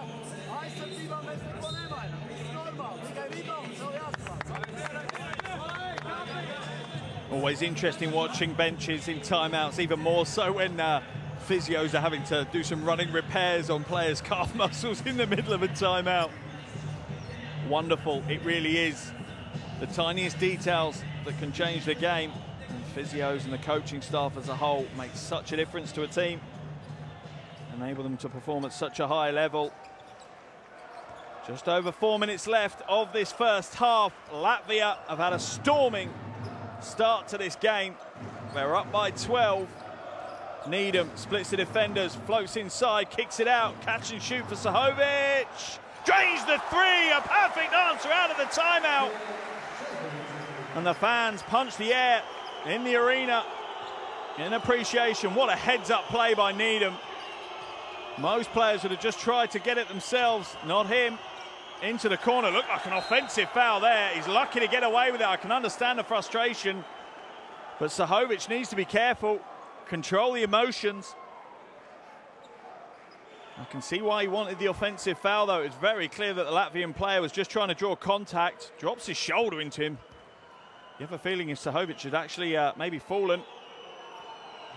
Aizsardzībā mēs neko nevainam. Viss normāli, tikai rebounds vēl jāspēlē. Always interesting watching benches in timeouts, even more so when physios are having to do some running repairs on players' calf muscles in the middle of a timeout. Wonderful, it really is. The tiniest details that can change the game. And physios and the coaching staff as a whole make such a difference to a team. Enable them to perform at such a high level. Just over 4 minutes left of this first half. Latvia have had a storming start to this game. They're up by 12. Needham splits the defenders, floats inside, kicks it out, catch and shoot for Sahovic. Drains the three, a perfect answer out of the timeout. And the fans punch the air in the arena in appreciation. What a heads-up play by Needham. Most players would have just tried to get it themselves, not him. Into the corner, looked like an offensive foul there. He's lucky to get away with it. I can understand the frustration. But Sahovic needs to be careful, control the emotions. I can see why he wanted the offensive foul, though. It's very clear that the Latvian player was just trying to draw contact, drops his shoulder into him. You have a feeling if Sahovic had actually maybe fallen.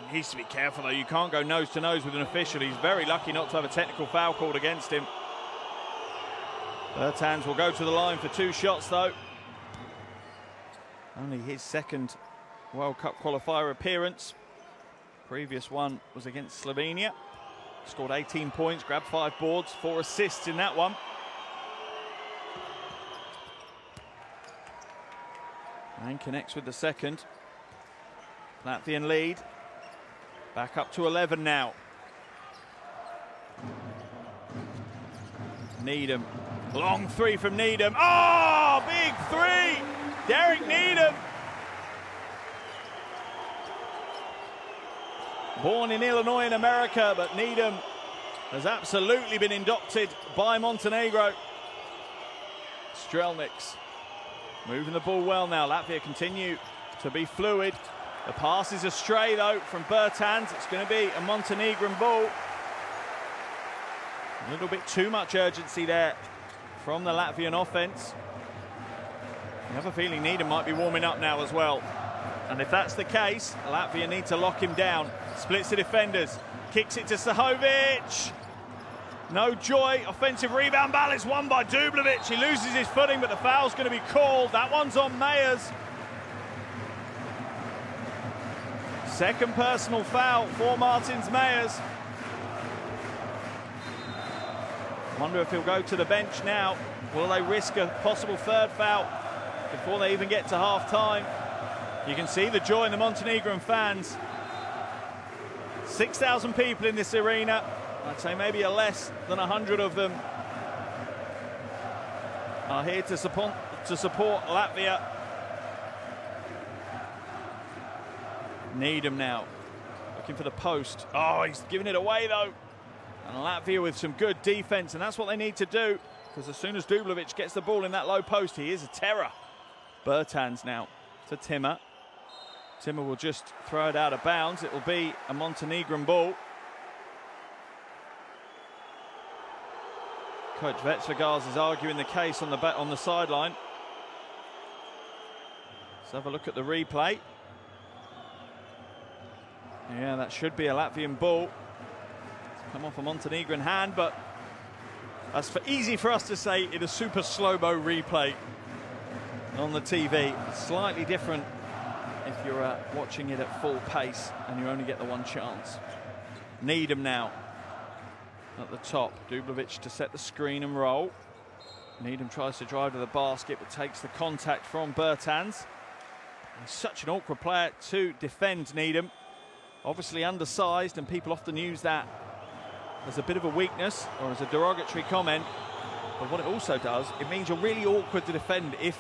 He needs to be careful, though. You can't go nose to nose with an official. He's very lucky not to have a technical foul called against him. Bertans will go to the line for two shots, though. Only his second World Cup qualifier appearance. Previous one was against Slovenia. Scored 18 points, grabbed 5 boards, 4 assists in that one. And connects with the second. Latvian lead. Back up to 11 now. Needham Long three from Needham. Oh, big three! Derek Needham. Born in Illinois in America, but Needham has absolutely been adopted by Montenegro. Strelniks moving the ball well now. Latvia continue to be fluid. The pass is astray though from Bertans. It's going to be a Montenegrin ball. A little bit too much urgency there from the Latvian offense. I have a feeling Needham might be warming up now as well. And if that's the case, Latvia need to lock him down. Splits the defenders, kicks it to Sahovic. No joy, offensive rebound. Ball is won by Dublovic. He loses his footing, but the foul's going to be called. That one's on Meyers. Second personal foul for Martins Meyers. Wonder if he'll go to the bench now. Will they risk a possible third foul before they even get to half-time? You can see the joy in the Montenegrin fans. 6,000 people in this arena. I'd say maybe less than 100 of them are here to support Latvia. Needham now looking for the post. Oh, he's giving it away though. And Latvia with some good defense, and that's what they need to do, because as soon as Dublovic gets the ball in that low post, he is a terror. Bertans now to Timmer. Timmer will just throw it out of bounds. It will be a Montenegrin ball. Coach Vecvegals is arguing the case on the sideline. Let's have a look at the replay. Yeah, that should be a Latvian ball. It's come off a Montenegrin hand, but that's easy for us to say in a super slow-mo replay on the TV. Slightly different if you're watching it at full pace and you only get the one chance. Needham now at the top. Dublovic to set the screen and roll. Needham tries to drive to the basket but takes the contact from Bertans. He's such an awkward player to defend, Needham. Obviously undersized, and people often use that as a bit of a weakness or as a derogatory comment. But what it also does, it means you're really awkward to defend if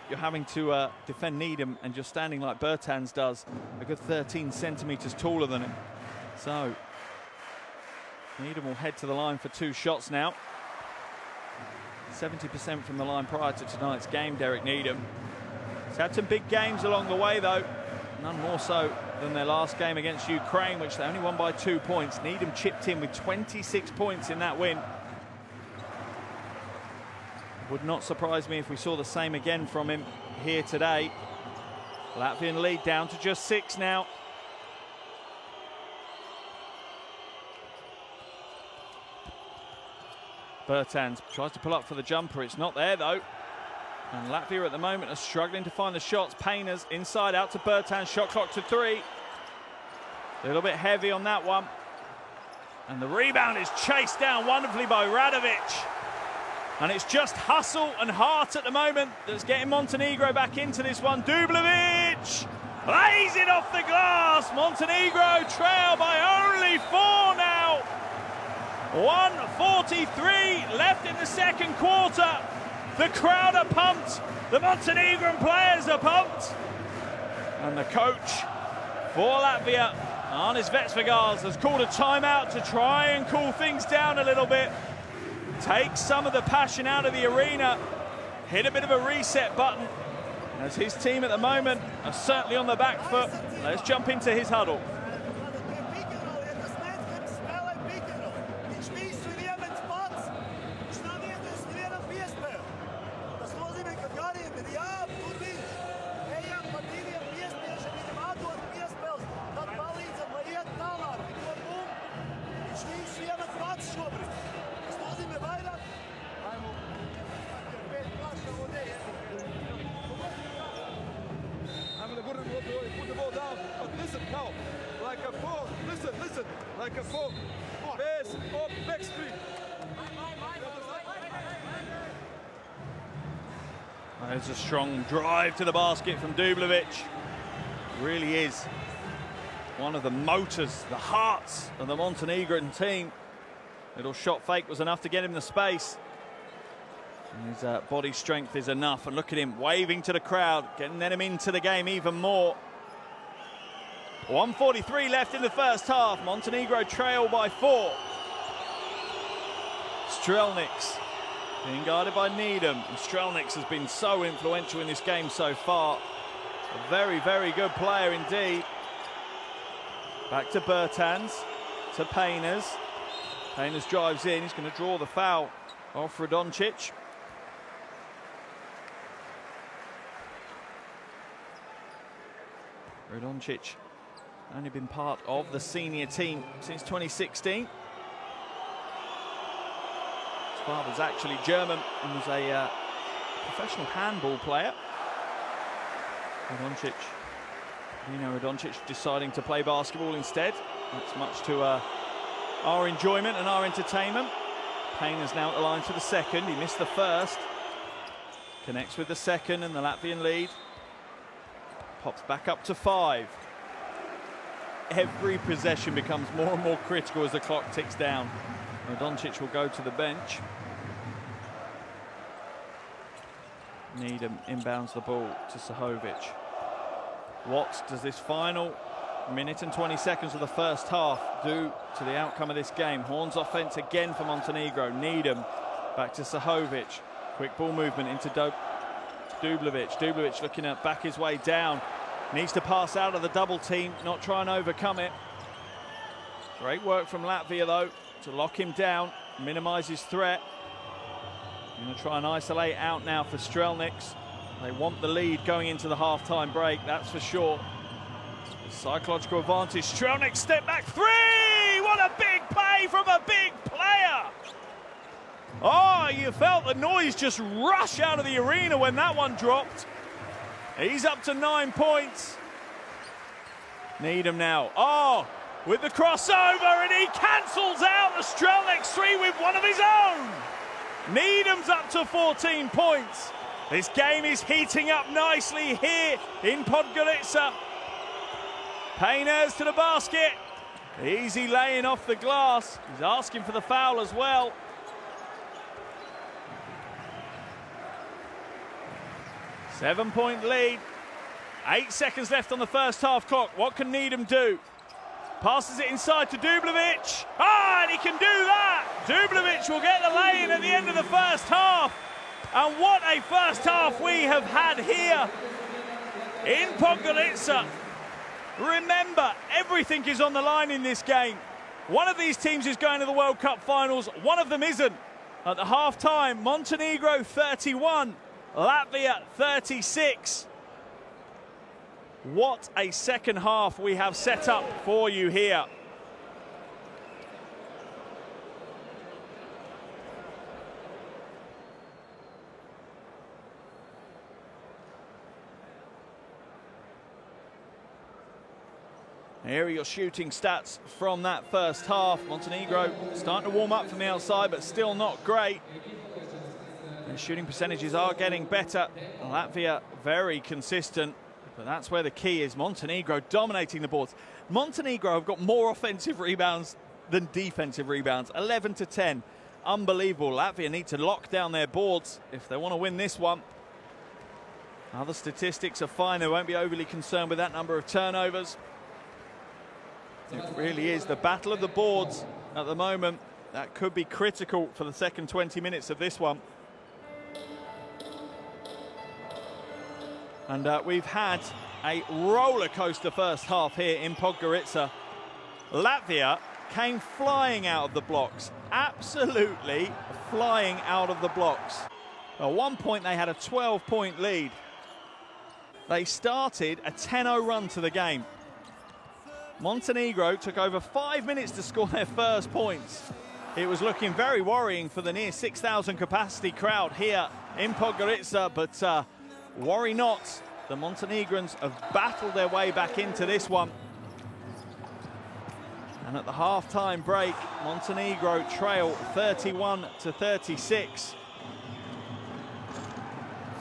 you're having to defend Needham and you're standing like Bertans does, a good 13 centimetres taller than him. So Needham will head to the line for 2 shots now. 70% from the line prior to tonight's game, Derek Needham. He's had some big games along the way though, none more so than their last game against Ukraine, which they only won by 2 points. Needham chipped in with 26 points in that win. Would not surprise me if we saw the same again from him here today. Latvian lead down to just 6 now. Bertans tries to pull up for the jumper. It's not there though. And Latvia at the moment are struggling to find the shots. Painters inside out to Bertans. Shot clock to 3. A little bit heavy on that one. And the rebound is chased down wonderfully by Radovic. And it's just hustle and heart at the moment that's getting Montenegro back into this one. Dublovic lays it off the glass. Montenegro trail by only 4 now. 1:43 left in the second quarter. The crowd are pumped. The Montenegrin players are pumped. And the coach for Latvia, Arnis Vecvegals, has called a timeout to try and cool things down a little bit. Take some of the passion out of the arena. Hit a bit of a reset button. As his team at the moment are certainly on the back foot. Let's jump into his huddle. Put the ball down, but listen now, like a four, listen, like a four, base, up, back street. There's a strong drive to the basket from Dublovic. Really is one of the motors, the hearts of the Montenegrin team. Little shot fake was enough to get him the space. His body strength is enough, and look at him waving to the crowd, getting them into the game even more. 1:43 left in the first half. Montenegro trail by 4. Strelniks being guarded by Needham. And Strelniks has been so influential in this game so far. A very, very good player indeed. Back to Bertans, to Painers. Painers drives in, he's going to draw the foul off Radoncic. Radoncic only been part of the senior team since 2016. His father's actually German and was a professional handball player. Radoncic, Radoncic deciding to play basketball instead. That's much to our enjoyment and our entertainment. Painter's now at the line for the second. He missed the first. Connects with the second and the Latvian lead. Pops back up to 5. Every possession becomes more and more critical as the clock ticks down. Radoncic will go to the bench. Needham inbounds the ball to Sahovic. What does this final minute and 20 seconds of the first half do to the outcome of this game? Horn's offense again for Montenegro. Needham back to Sahovic. Quick ball movement into Dublovic. Dublovic looking to back his way down. Needs to pass out of the double team, not try and overcome it. Great work from Latvia though to lock him down, minimize his threat. Going to try and isolate out now for Strelniks. They want the lead going into the half-time break, that's for sure. Psychological advantage. Strelniks step back 3! What a big play from a big player! Oh, you felt the noise just rush out of the arena when that one dropped. He's up to 9 points. Needham now. Oh, with the crossover, and he cancels out the Strelniks 3 with one of his own. Needham's up to 14 points. This game is heating up nicely here in Podgorica. Painers to the basket. Easy laying off the glass. He's asking for the foul as well. Seven-point lead. 8 seconds left on the first half clock. What can Needham do? Passes it inside to Dublovic. Ah, and he can do that. Dublovic will get the lay-in at the end of the first half. And what a first half we have had here in Podgorica. Remember, everything is on the line in this game. One of these teams is going to the World Cup finals. One of them isn't. At the half-time, Montenegro 31. Latvia 36. What a second half we have set up for you here. Here are your shooting stats from that first half. Montenegro starting to warm up from the outside, but still not great. Their shooting percentages are getting better. Latvia very consistent, but that's where the key is. Montenegro dominating the boards. Montenegro have got more offensive rebounds than defensive rebounds, 11 to 10. Unbelievable. Latvia need to lock down their boards if they want to win this one. Other statistics are fine. They won't be overly concerned with that number of turnovers. It really is the battle of the boards at the moment. That could be critical for the second 20 minutes of this one. And we've had a roller coaster first half here in Podgorica. Latvia came flying out of the blocks, absolutely flying out of the blocks. At one point they had a 12-point lead. They started a 10-0 run to the game. Montenegro took over 5 minutes to score their first points. It was looking very worrying for the near 6,000 capacity crowd here in Podgorica, but worry not. The Montenegrins have battled their way back into this one. And at the half-time break, Montenegro trail 31 to 36.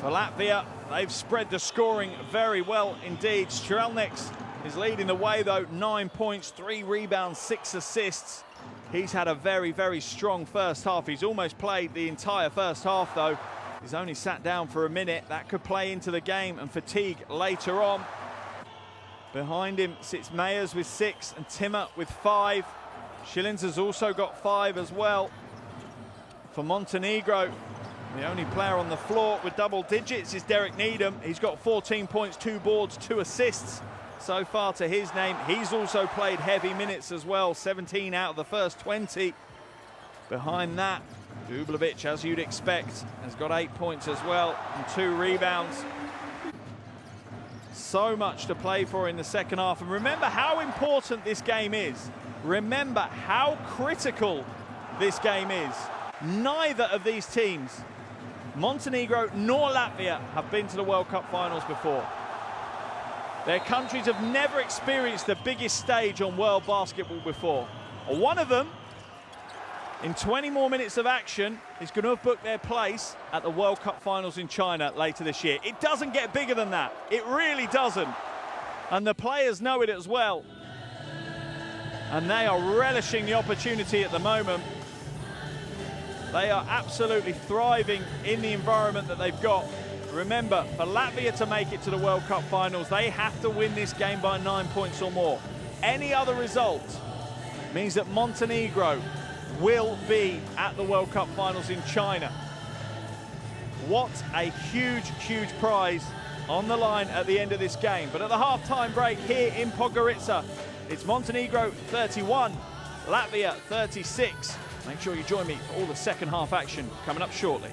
For Latvia, they've spread the scoring very well indeed. Strelniks is leading the way though, 9 points, 3 rebounds, 6 assists. He's had a very, very strong first half. He's almost played the entire first half though. He's only sat down for a minute. That could play into the game and fatigue later on. Behind him sits Meyers with 6 and Timmer with 5. Schillings has also got 5 as well. For Montenegro, the only player on the floor with double digits is Derek Needham. He's got 14 points, 2 boards, 2 assists so far to his name. He's also played heavy minutes as well, 17 out of the first 20. Behind that, Dublovic, as you'd expect, has got 8 points as well and 2 rebounds. So much to play for in the second half. And remember how important this game is. Remember how critical this game is. Neither of these teams, Montenegro nor Latvia, have been to the World Cup finals before. Their countries have never experienced the biggest stage on world basketball before. One of them, in 20 more minutes of action, is going to have booked their place at the World Cup finals in China later this year. It doesn't get bigger than that. It really doesn't. And the players know it as well. And they are relishing the opportunity at the moment. They are absolutely thriving in the environment that they've got. Remember, for Latvia to make it to the World Cup finals, they have to win this game by 9 points or more. Any other result means that Montenegro will be at the World Cup finals in China. What a huge, huge prize on the line at the end of this game. But at the half-time break here in Podgorica, it's Montenegro 31, Latvia 36. Make sure you join me for all the second half action coming up shortly.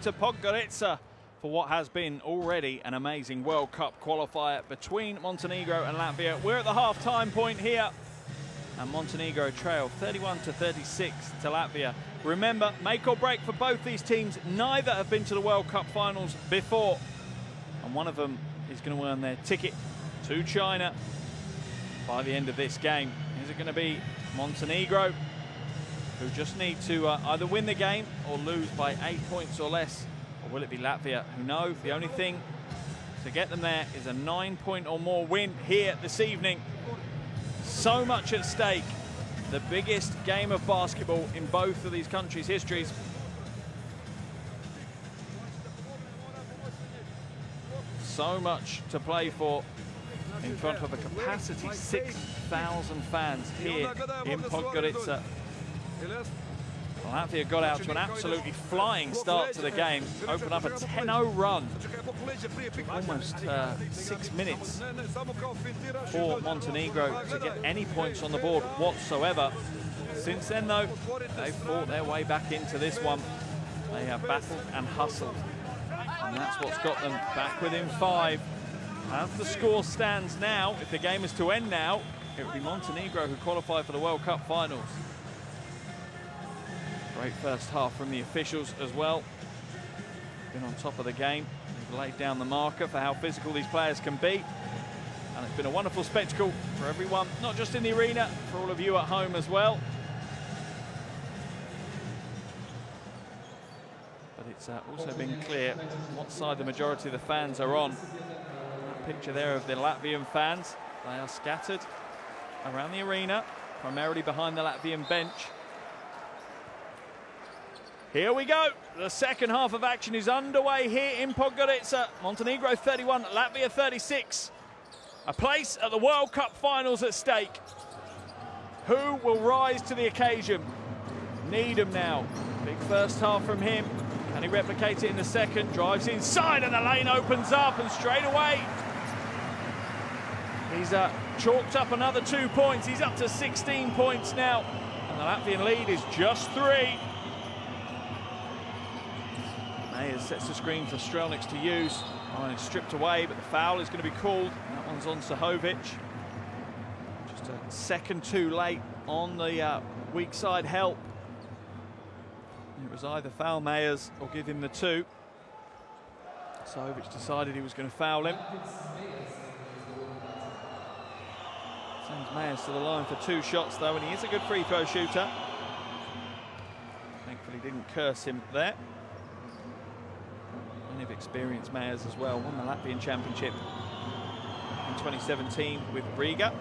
to Podgorica for what has been already an amazing World Cup qualifier between Montenegro and Latvia. We're at the half-time point here, and Montenegro trail 31-36 to Latvia. Remember, make or break for both these teams. Neither have been to the World Cup finals before, and one of them is going to earn their ticket to China by the end of this game. Is it going to be Montenegro, who just need to either win the game or lose by 8 points or less? Or will it be Latvia, who know the only thing to get them there is a 9-point or more win here this evening? So much at stake. The biggest game of basketball in both of these countries' histories. So much to play for in front of a capacity 6,000 fans here in Podgorica. Latvia got out to an absolutely flying start to the game, opened up a 10-0 run, almost 6 minutes for Montenegro to get any points on the board whatsoever. Since then, though, they've fought their way back into this one. They have battled and hustled, and that's what's got them back within 5. As the score stands now, if the game is to end now, it will be Montenegro who qualify for the World Cup finals. Great first half from the officials as well. Been on top of the game. They've laid down the marker for how physical these players can be. And it's been a wonderful spectacle for everyone, not just in the arena, for all of you at home as well. But it's also been clear what side the majority of the fans are on. That picture there of the Latvian fans. They are scattered around the arena, primarily behind the Latvian bench. Here we go. The second half of action is underway here in Podgorica. Montenegro 31, Latvia 36. A place at the World Cup finals at stake. Who will rise to the occasion? Needham now. Big first half from him. Can he replicate it in the second? Drives inside and the lane opens up, and straight away he's chalked up another 2 points. He's up to 16 points now, and the Latvian lead is just 3. Mayers sets the screen for Strelniks to use. Oh, and it's stripped away, but the foul is going to be called. That one's on Sahovic. Just a second too late on the weak side help. It was either foul Mayers or give him the 2. Sahovic decided he was going to foul him. Sends Mayers to the line for 2 shots though, and he is a good free throw shooter. Thankfully didn't curse him there. Of experienced Mayers as well, won the Latvian Championship in 2017 with Riga.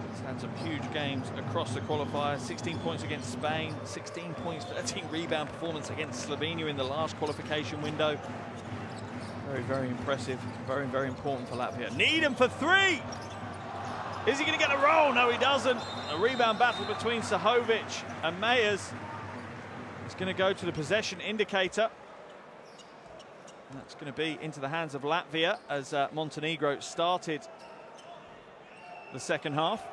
He's had some huge games across the qualifiers. 16 points against Spain, 16 points, 13 rebound performance against Slovenia in the last qualification window. Very, very impressive, very, very important for Latvia. Needham for 3! Is he going to get a roll? No, he doesn't. A rebound battle between Sahovic and Mayers. It's going to go to the possession indicator. And that's going to be into the hands of Latvia as Montenegro started the second half.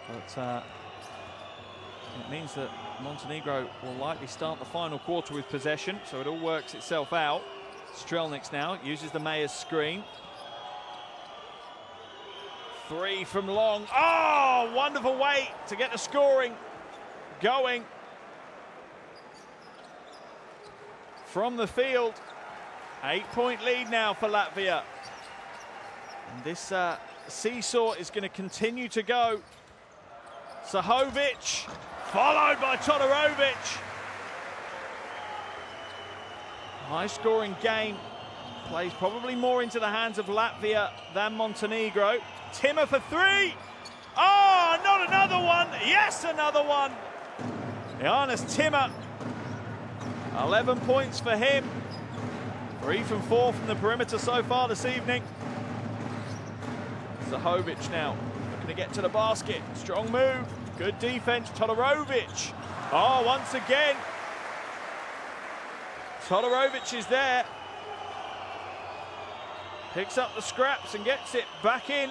But it means that Montenegro will likely start the final quarter with possession, so it all works itself out. Strelniks now uses the Mayers screen. 3 from long. Oh, wonderful way to get the scoring going from the field. 8-point lead now for Latvia. And this seesaw is going to continue to go. Sahovic, followed by Todorovic. High-scoring game. Plays probably more into the hands of Latvia than Montenegro. Timmer for 3. Oh, not another one. Yes, another one. Giannis Timmer, 11 points for him. 3 from 4 from the perimeter so far this evening. Sahovic now looking to get to the basket. Strong move, good defense. Todorovic. Oh, once again, Todorovic is there. Picks up the scraps and gets it back in.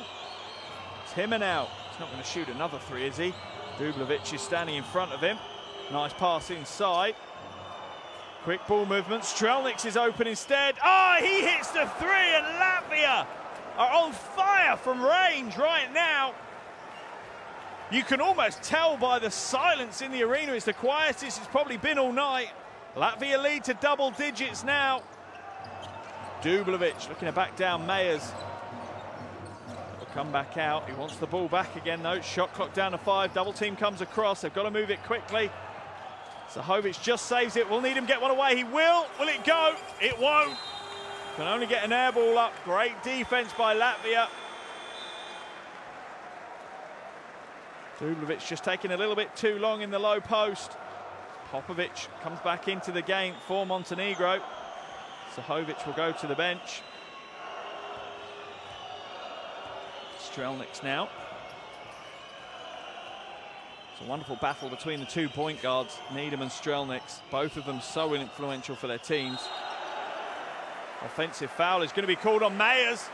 Timmer now. He's not going to shoot another 3, is he? Dublovic is standing in front of him. Nice pass inside. Quick ball movement. Strelniks is open instead. Oh, he hits the three, and Latvia are on fire from range right now. You can almost tell by the silence in the arena. It's the quietest it's probably been all night. Latvia lead to double digits now. Dublovic looking to back down Meyers. Will come back out. He wants the ball back again though. Shot clock down to 5. Double team comes across. They've got to move it quickly. Sahovic just saves it. Will Needham get one away? He will. Will it go? It won't. Can only get an air ball up. Great defense by Latvia. Dublovic just taking a little bit too long in the low post. Popovic comes back into the game for Montenegro. Sahovic will go to the bench. Strelniks now. It's a wonderful battle between the 2 point guards, Needham and Strelniks. Both of them so influential for their teams. Offensive foul is going to be called on Meyers.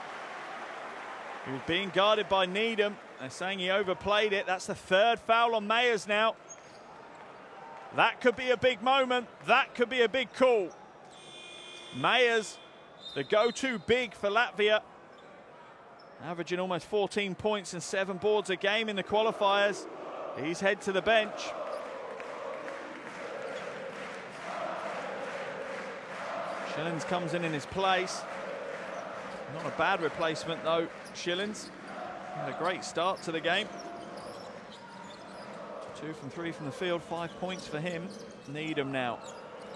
He was being guarded by Needham. They're saying he overplayed it. That's the 3rd foul on Meyers now. That could be a big moment. That could be a big call. Meyers, the go-to big for Latvia. Averaging almost 14 points and 7 boards a game in the qualifiers. He's head to the bench. Shillings comes in his place. Not a bad replacement though, Shillings. Had a great start to the game. 2 from 3 from the field, 5 points for him. Needham now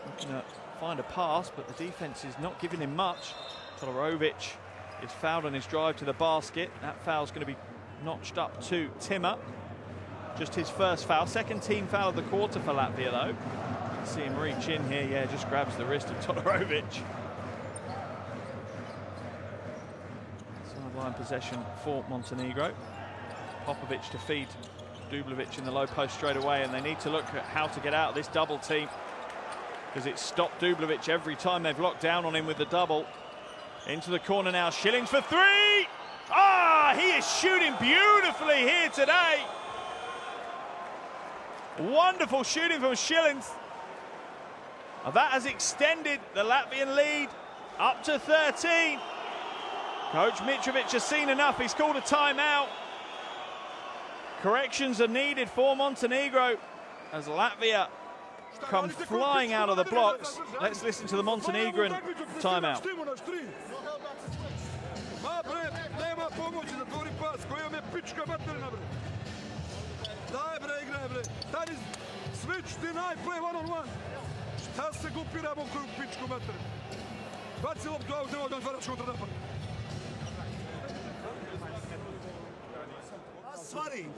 looking to find a pass, but the defense is not giving him much. Todorovic is fouled on his drive to the basket. That foul's going to be notched up to Timmer. Just his 1st foul, 2nd team foul of the quarter for Latvia though. See him reach in here, yeah, just grabs the wrist of Todorovic. Sideline possession for Montenegro. Popovic to feed Dublovic in the low post straight away, and they need to look at how to get out of this double team, because it's stopped Dublovic every time they've locked down on him with the double. Into the corner now, Shillings for 3! Ah, he is shooting beautifully here today. Wonderful shooting from Shillings. That has extended the Latvian lead up to 13. Coach Mitrovic has seen enough. He's called a timeout. Corrections are needed for Montenegro as Latvia come flying out of the blocks. Let's listen to the Montenegrin timeout. Switch, deny, play one-on-one. Šta se gupiramo koju pičku mater? Baci loptu out, nemoj da otvaraš kontra napad. Svarīgi.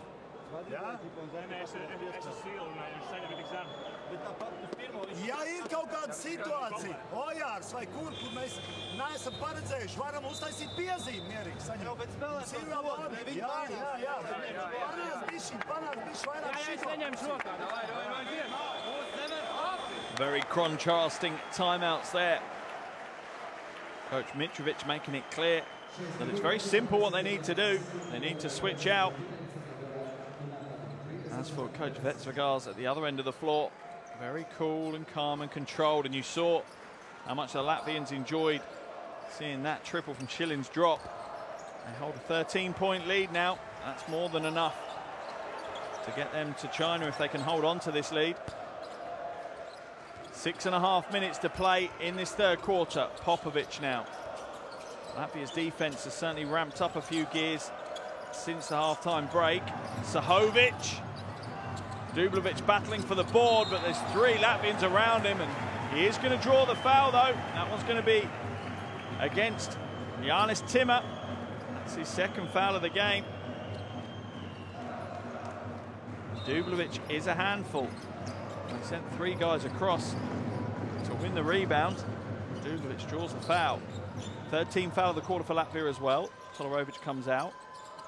Ja ir kaut kāda situācija, Ojārs vai kur mēs neesam paredzējuši, varam uztaisīt piezīmi mierīgi saņemt. Jā. Panāc bišķi vairāk šito. Very contrasting timeouts there. Coach Mitrovic making it clear that it's very simple what they need to do. They need to switch out. As for Coach Vecvagars at the other end of the floor, very cool and calm and controlled, and you saw how much the Latvians enjoyed seeing that triple from Shillings drop. They hold a 13-point lead now. That's more than enough to get them to China if they can hold on to this lead. 6.5 minutes to play in this 3rd quarter. Popovic now. Latvia's defense has certainly ramped up a few gears since the half-time break. Sahovic. Dublovic battling for the board, but there's 3 Latvians around him, and he is going to draw the foul though. That one's going to be against Jānis Timmer. That's his 2nd foul of the game. Dublovic is a handful. He sent 3 guys across to win the rebound. Dublovic draws the foul. 3rd team foul of the quarter for Latvia as well. Todorovic comes out.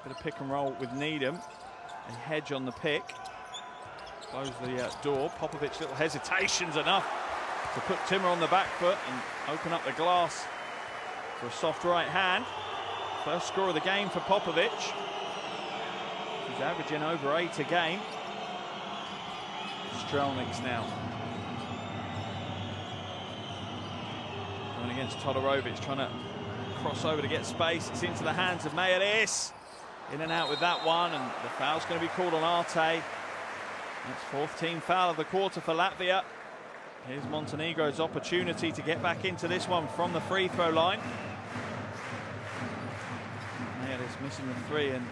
Bit of pick and roll with Needham. A hedge on the pick. Close the door. Popovic, little hesitation's enough to put Timmer on the back foot and open up the glass for a soft right hand. 1st score of the game for Popovic. He's averaging over 8 a game. Strelniks now. Going against Todorovic, trying to cross over to get space. It's into the hands of Mayeris. In and out with that one, and the foul's going to be called on Arte. That's fourth team foul of the quarter for Latvia. Here's Montenegro's opportunity to get back into this one from the free throw line. Mayeris missing the three, and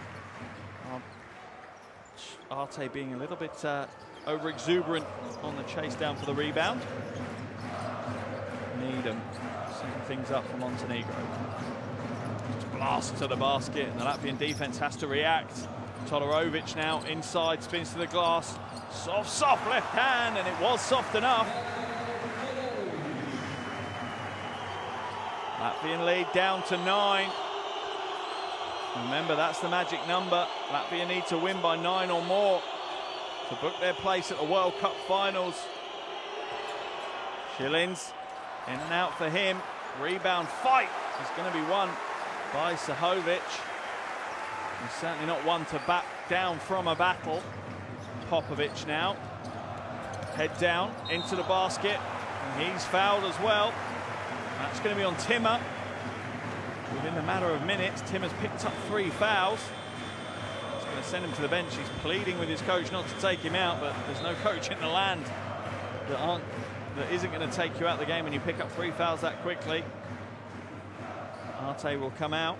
Arte being a little bit over-exuberant on the chase down for the rebound. Needham setting things up for Montenegro. Just blast to the basket, and the Latvian defense has to react. Todorovic now inside, spins to the glass. Soft left hand, and it was soft enough. Latvian lead down to 9. Remember, that's the magic number. Latvia need to win by 9 or more to book their place at the World Cup finals. Shillings in and out for him. Rebound fight is going to be won by Sahovic. He's certainly not one to back down from a battle. Popovic now. Head down into the basket. And he's fouled as well. That's going to be on Timmer. Within a matter of minutes, Timmer's picked up 3 fouls. It's going to send him to the bench. He's pleading with his coach not to take him out, but there's no coach in the land that isn't going to take you out of the game when you pick up 3 fouls that quickly. Arte will come out.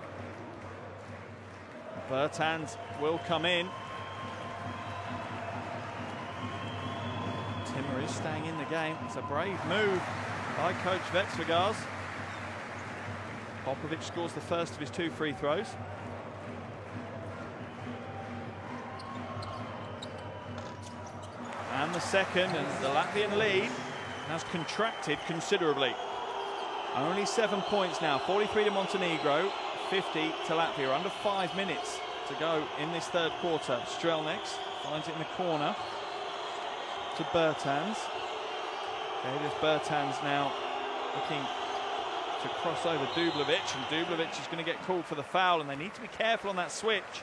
Bertans will come in. Timmer is staying in the game. It's a brave move by Coach Vetsvagars. Popovic scores the first of his 2 free throws. And the second, and the Latvian lead has contracted considerably. Only 7 points now, 43 to Montenegro, 50 to Latvia. Under 5 minutes to go in this third quarter. Strelniks finds it in the corner to Bertans. Okay, there's Bertans now looking to cross over Dublovic, and Dublovic is going to get called for the foul, and they need to be careful on that switch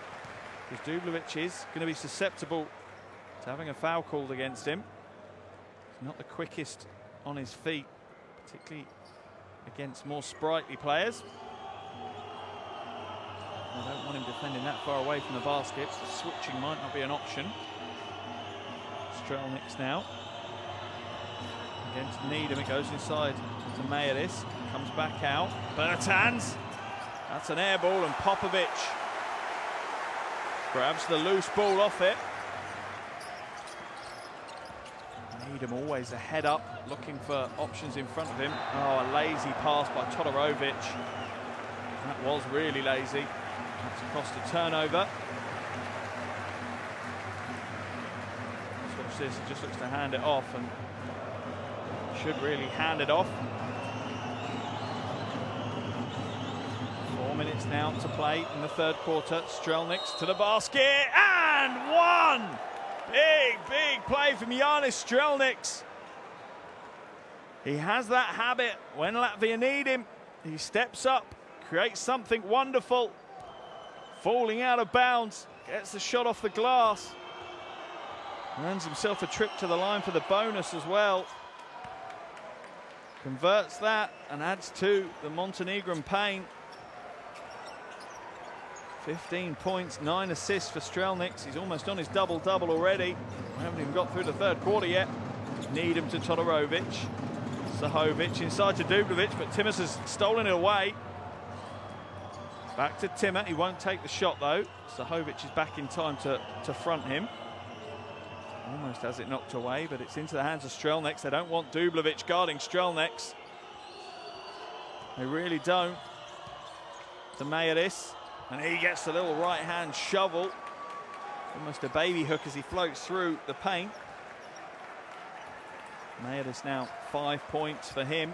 because Dublovic is going to be susceptible to having a foul called against him. He's not the quickest on his feet, particularly against more sprightly players. I don't want him defending that far away from the basket, so switching might not be an option. Strelniks now against Needham. It goes inside to Mayeris. Comes back out. Bertans. That's an air ball, and Popovic grabs the loose ball off it. Needham always a head up, looking for options in front of him. Oh, a lazy pass by Todorovic. That was really lazy. That's cost a turnover. Watch this, he just looks to hand it off, and should really hand it off. 4 minutes now to play in the third quarter. Strelniks to the basket, and one! Big play from Jānis Strelniks. He has that habit when Latvia need him. He steps up, creates something wonderful. Falling out of bounds, gets the shot off the glass. Earns himself a trip to the line for the bonus as well. Converts that and adds to the Montenegrin pain. 15 points, 9 assists for Strelniks. He's almost on his double-double already. We haven't even got through the third quarter yet. Needham to Todorovic. Sahovic inside to Dublovic, but Timmers has stolen it away. Back to Timmer. He won't take the shot, though. Sahovic is back in time to front him. Almost has it knocked away, but it's into the hands of Strelniks. They don't want Dublovic guarding Strelniks. They really don't. To Mayeris. And he gets a little right-hand shovel. Almost a baby hook as he floats through the paint. Mayeris now 5 points for him.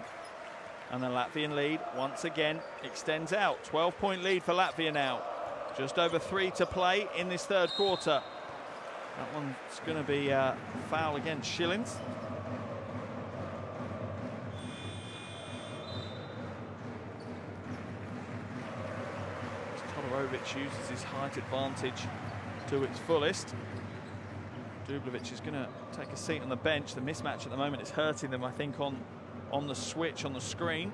And the Latvian lead, once again, extends out. 12-point lead for Latvia now. Just over 3 to play in this third quarter. That one's going to be a foul against Shillings. Todorovic uses his height advantage to its fullest. Dubljevic is going to take a seat on the bench. The mismatch at the moment is hurting them, I think, on the switch on the screen.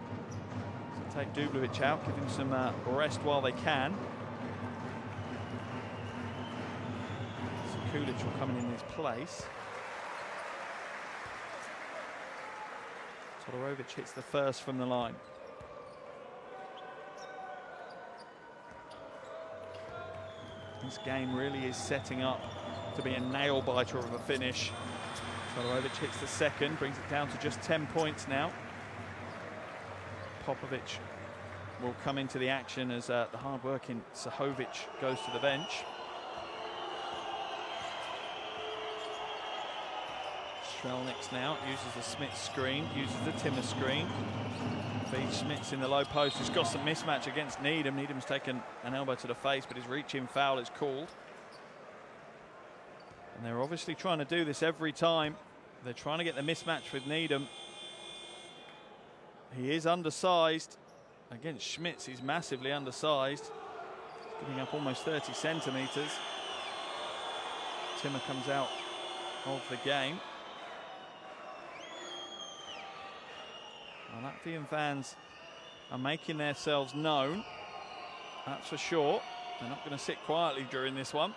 So take Dubljevic out, give him some rest while they can. So Kulic will come in his place. Todorovic hits the first from the line. This game really is setting up to be a nail-biter of a finish. Todorovic hits the second, brings it down to just 10 points now. Popovic will come into the action as the hard-working Sahovic goes to the bench. Strelniks now uses the Smith screen, uses the Timmer screen. Feeds Smits in the low post. He's got some mismatch against Needham. Needham's taken an elbow to the face, but his reach-in foul is called. And they're obviously trying to do this every time. They're trying to get the mismatch with Needham. He is undersized. Against Schmitz, he's massively undersized. He's giving up almost 30 centimetres. Timmer comes out of the game. Well, Latvian fans are making themselves known, that's for sure. They're not going to sit quietly during this one.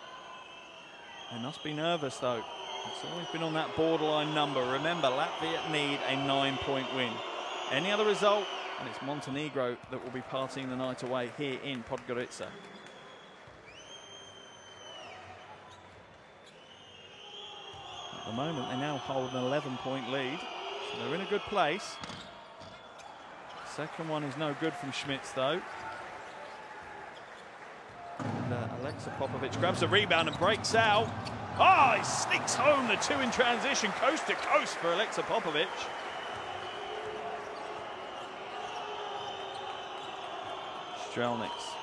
They must be nervous, though. It's always been on that borderline number. Remember, Latvia need a 9-point win. Any other result, and it's Montenegro that will be partying the night away here in Podgorica. At the moment, they now hold an 11-point lead, so they're in a good place. Second one is no good from Schmitz, though. And Alexa Popovic grabs a rebound and breaks out. Oh, he sneaks home the two in transition, coast to coast for Alexa Popovic. Strelniks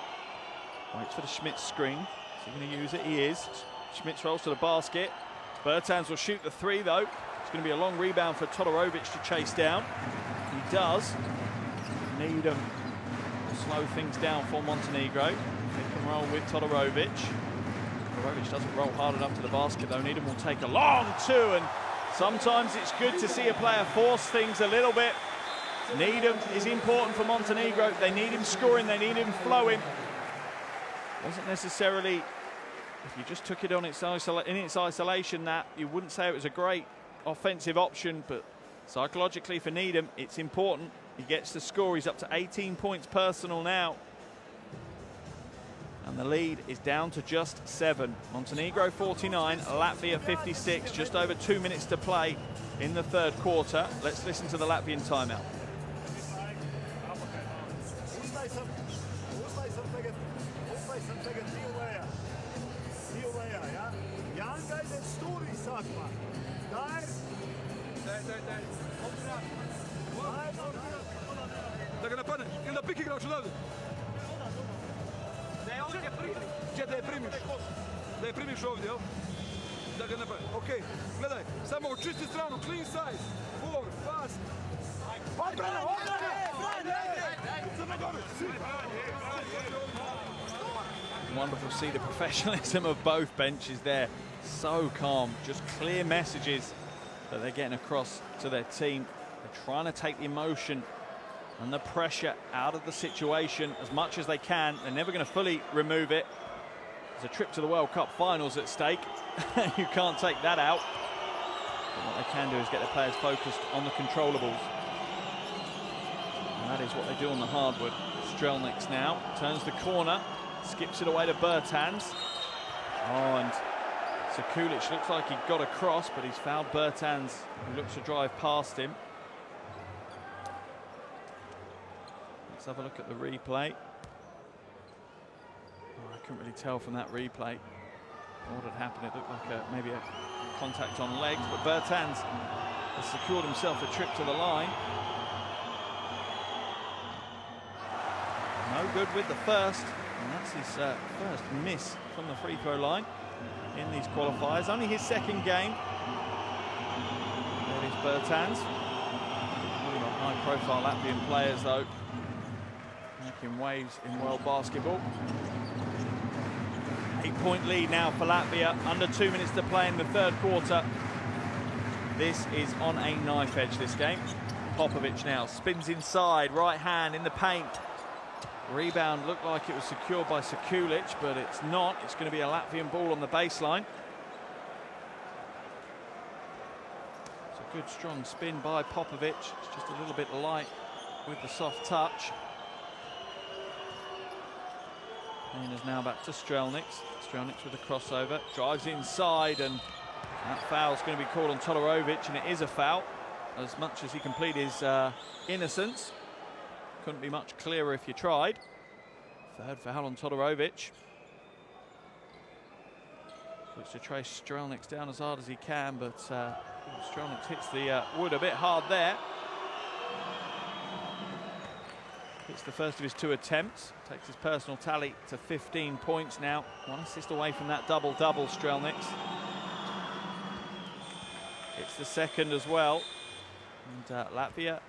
waits for the Schmitz screen. Is he going to use it? He is. Schmitz rolls to the basket. Bertans will shoot the three, though. It's going to be a long rebound for Todorovic to chase down. He does. Needham will slow things down for Montenegro. Pick and roll with Todorovic. Todorovic doesn't roll hard enough to the basket, though. Needham will take a long two, and sometimes it's good to see a player force things a little bit. Needham is important for Montenegro. They need him scoring, they need him flowing. Wasn't necessarily, if you just took it on its isolation, that you wouldn't say it was a great offensive option, but psychologically for Needham, it's important. He gets the score. He's up to 18 points personal now. And the lead is down to just 7. Montenegro 49, Latvia 56. Just over 2 minutes to play in the third quarter. Let's listen to the Latvian timeout. Da ga napadne, ili da pik igrač odavde. Gdje da je primiš? Da je primiš ovdje, jel? Da ga napadne. Okej, gledaj, samo očisti stranu, clean side, forward, fast. Odbrana, Wonderful to see the professionalism of both benches there. So calm, just clear messages that they're getting across to their team. They're trying to take the emotion and the pressure out of the situation as much as they can. They're never going to fully remove it. There's a trip to the World Cup finals at stake. You can't take that out. But what they can do is get their players focused on the controllables. And that is what they do on the hardwood. Strelniks now turns the corner, skips it away to Bertans. Oh, and Kulic looks like he got across, but he's fouled Bertans, who looks to drive past him. Let's have a look at the replay. Oh, I couldn't really tell from that replay what had happened. It looked like maybe a contact on legs, but Bertans has secured himself a trip to the line. No good with the first, and that's his first miss from the free throw line in these qualifiers. Only his second game. There is Bertans. High-profile Latvian players, though, making waves in world basketball. 8 8-point lead now for Latvia. Under 2 minutes to play in the third quarter. This is on a knife edge, this game. Popovic now spins inside, right hand in the paint. Rebound looked like it was secured by Sekulic, but it's not. It's going to be a Latvian ball on the baseline. It's a good strong spin by Popovic. It's just a little bit light with the soft touch. And is now back to Strelniks. Strelniks with a crossover, drives inside, and that foul's going to be called on Todorovic, and it is a foul. As much as he can plead his innocence, couldn't be much clearer if you tried. Third foul on Todorovic. Looks to trace Strelniks down as hard as he can, but Strelniks hits the wood a bit hard there. It's the first of his 2 attempts. Takes his personal tally to 15 points now. 1 assist away from that double-double, Strelniks. It's the second as well. And Latvia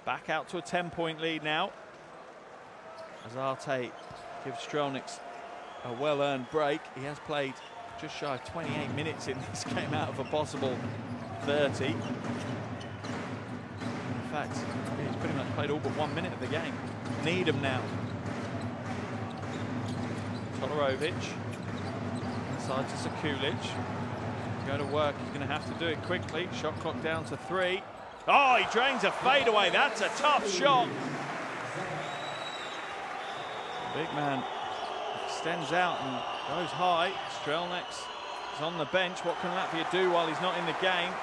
back out to a 10-point lead now. As Arte gives Strelniks a well-earned break. He has played just shy of 28 minutes in this game out of a possible 30. In fact, he's pretty much played all but 1 minute of the game. Needham now. Todorovic. Inside to Sekulic. Go to work, he's going to have to do it quickly. Shot clock down to 3. Oh, he drains a fadeaway. That's a tough shot. Big man extends out and goes high. Strelniks is on the bench. What can Latvia do while he's not in the game?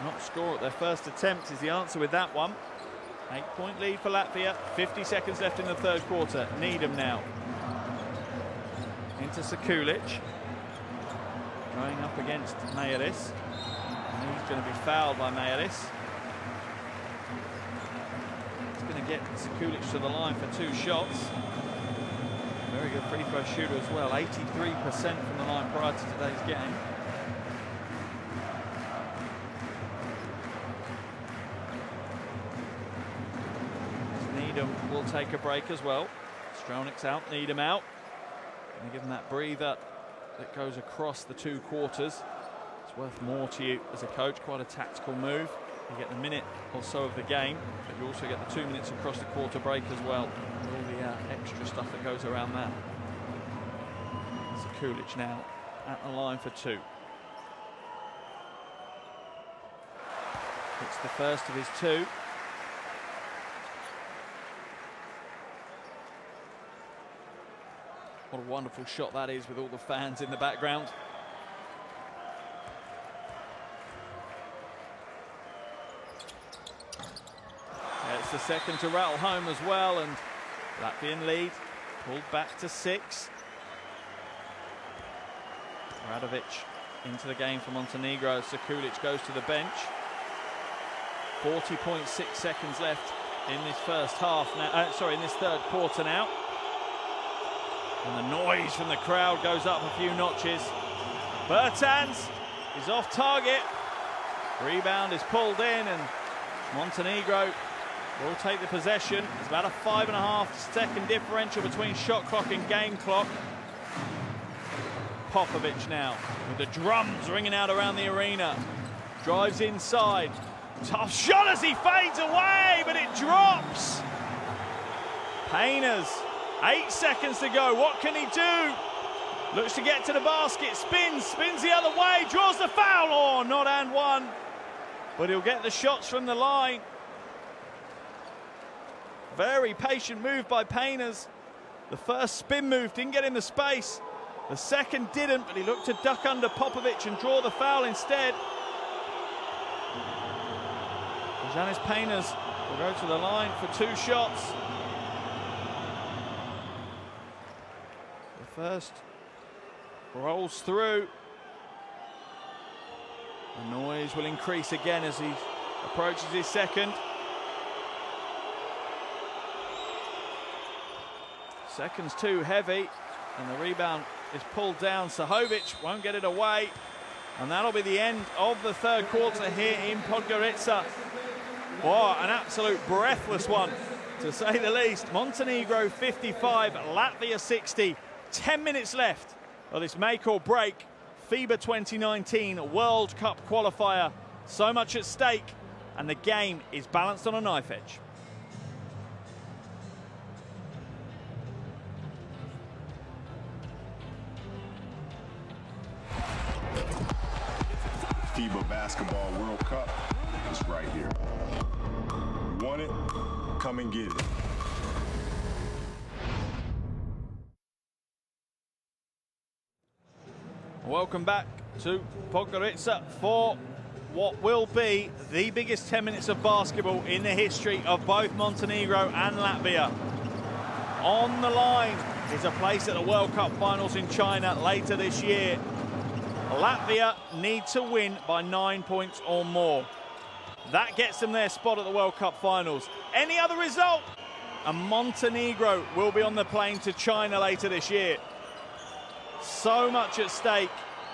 Not score at their first attempt is the answer with that one. 8-point lead for Latvia. 50 seconds left in the third quarter. Needham now. Into Sekulic. Going up against Mayeris. And he's going to be fouled by Mayeris. He's going to get Sekulic to the line for 2 shots. Very good free throw shooter as well. 83% from the line prior to today's game. Needham will take a break as well. Strelniks out, Needham out. Going to give him that breather that goes across the 2 quarters. It's worth more to you as a coach, quite a tactical move. You get the minute or so of the game, but you also get the 2 minutes across the quarter break as well. All the extra stuff that goes around that. Sekulic now at the line for 2. It's the first of his 2. What a wonderful shot that is with all the fans in the background. Yeah, it's the second to rattle home as well, and Latvian lead pulled back to 6. Radovic into the game for Montenegro. Sekulic goes to the bench. 40.6 seconds left in this first half now. In this third quarter now. And the noise from the crowd goes up a few notches. Bertans is off target. Rebound is pulled in, and Montenegro will take the possession. There's about a 5.5 second differential between shot clock and game clock. Popovic now with the drums ringing out around the arena. Drives inside. Tough shot as he fades away, but it drops. Painters. 8 seconds to go. What can he do? Looks to get to the basket. Spins the other way. Draws the foul. Oh, not and one. But he'll get the shots from the line. Very patient move by Painters. The first spin move didn't get in the space. The second didn't, but he looked to duck under Popovic and draw the foul instead. Janis Painters will go to the line for 2 shots. First rolls through. The noise will increase again as he approaches his second. Second's too heavy, and the rebound is pulled down. Sahovic won't get it away, and that'll be the end of the third quarter here in Podgorica. Wow, an absolute breathless one, to say the least. Montenegro 55, Latvia 60. 10 minutes left of this make or break FIBA 2019 World Cup qualifier. So much at stake, and the game is balanced on a knife edge. FIBA Basketball World Cup is right here. You want it? Come and get it. Welcome back to Podgorica for what will be the biggest 10 minutes of basketball in the history of both Montenegro and Latvia. On the line is a place at the World Cup finals in China later this year. Latvia need to win by 9 points or more. That gets them their spot at the World Cup finals. Any other result, and Montenegro will be on the plane to China later this year. So much at stake,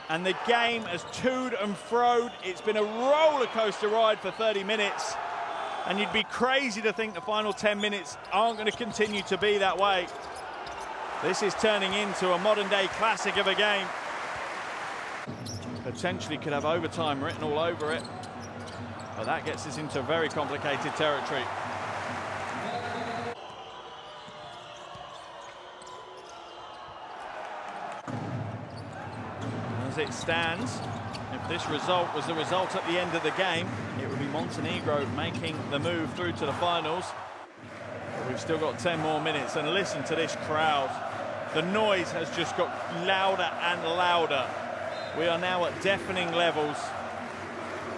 and the game has toed and froed. It's been a roller coaster ride for 30 minutes, and you'd be crazy to think the final 10 minutes aren't going to continue to be that way. This is turning into a modern day classic of a game. Potentially could have overtime written all over it, but that gets us into very complicated territory. As it stands, if this result was the result at the end of the game, it would be Montenegro making the move through to the finals. But we've still got 10 more minutes, and listen to this crowd. The noise has just got louder and louder. We are now at deafening levels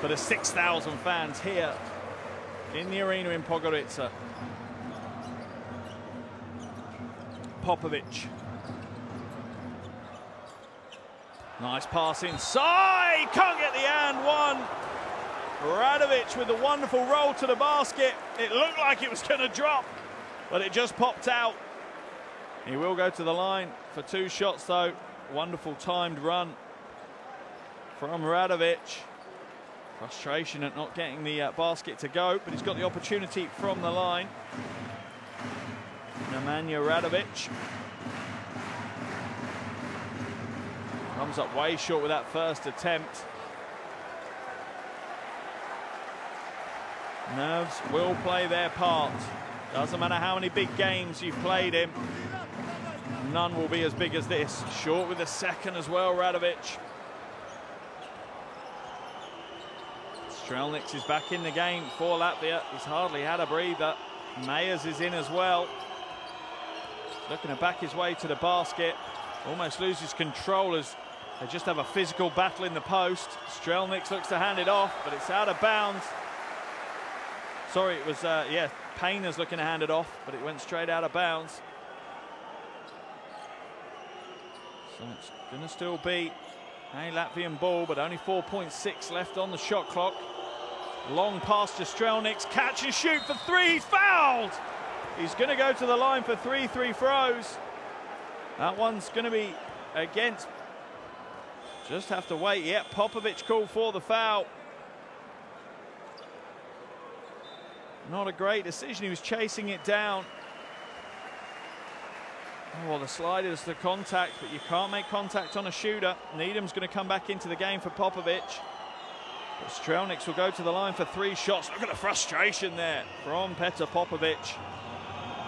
for the 6,000 fans here in the arena in Podgorica. Popovic. Nice pass inside, can't get the and one. Radovic with a wonderful roll to the basket. It looked like it was going to drop, but it just popped out. He will go to the line for 2 shots though. Wonderful timed run from Radovic. Frustration at not getting the basket to go, but he's got the opportunity from the line. Nemanja Radovic comes up way short with that first attempt. Nerves will play their part. Doesn't matter how many big games you've played him, none will be as big as this. Short with the second as well, Radovic. Strelnieks is back in the game for Latvia. He's hardly had a breather. Mayers is in as well. Looking to back his way to the basket. Almost loses control as they just have a physical battle in the post. Strelnieks looks to hand it off, but it's out of bounds. Sorry, it was, Payner's looking to hand it off, but it went straight out of bounds. So it's going to still be a Latvian ball, but only 4.6 left on the shot clock. Long pass to Strelnieks, catch and shoot for 3, he's fouled! He's going to go to the line for 3 free throws. That one's going to be against. Just have to wait. Yep, Popovic called for the foul. Not a great decision, he was chasing it down. Oh, well, the slide is the contact, but you can't make contact on a shooter. Needham's going to come back into the game for Popovic. But Strelnieks will go to the line for 3 shots. Look at the frustration there from Petar Popovic.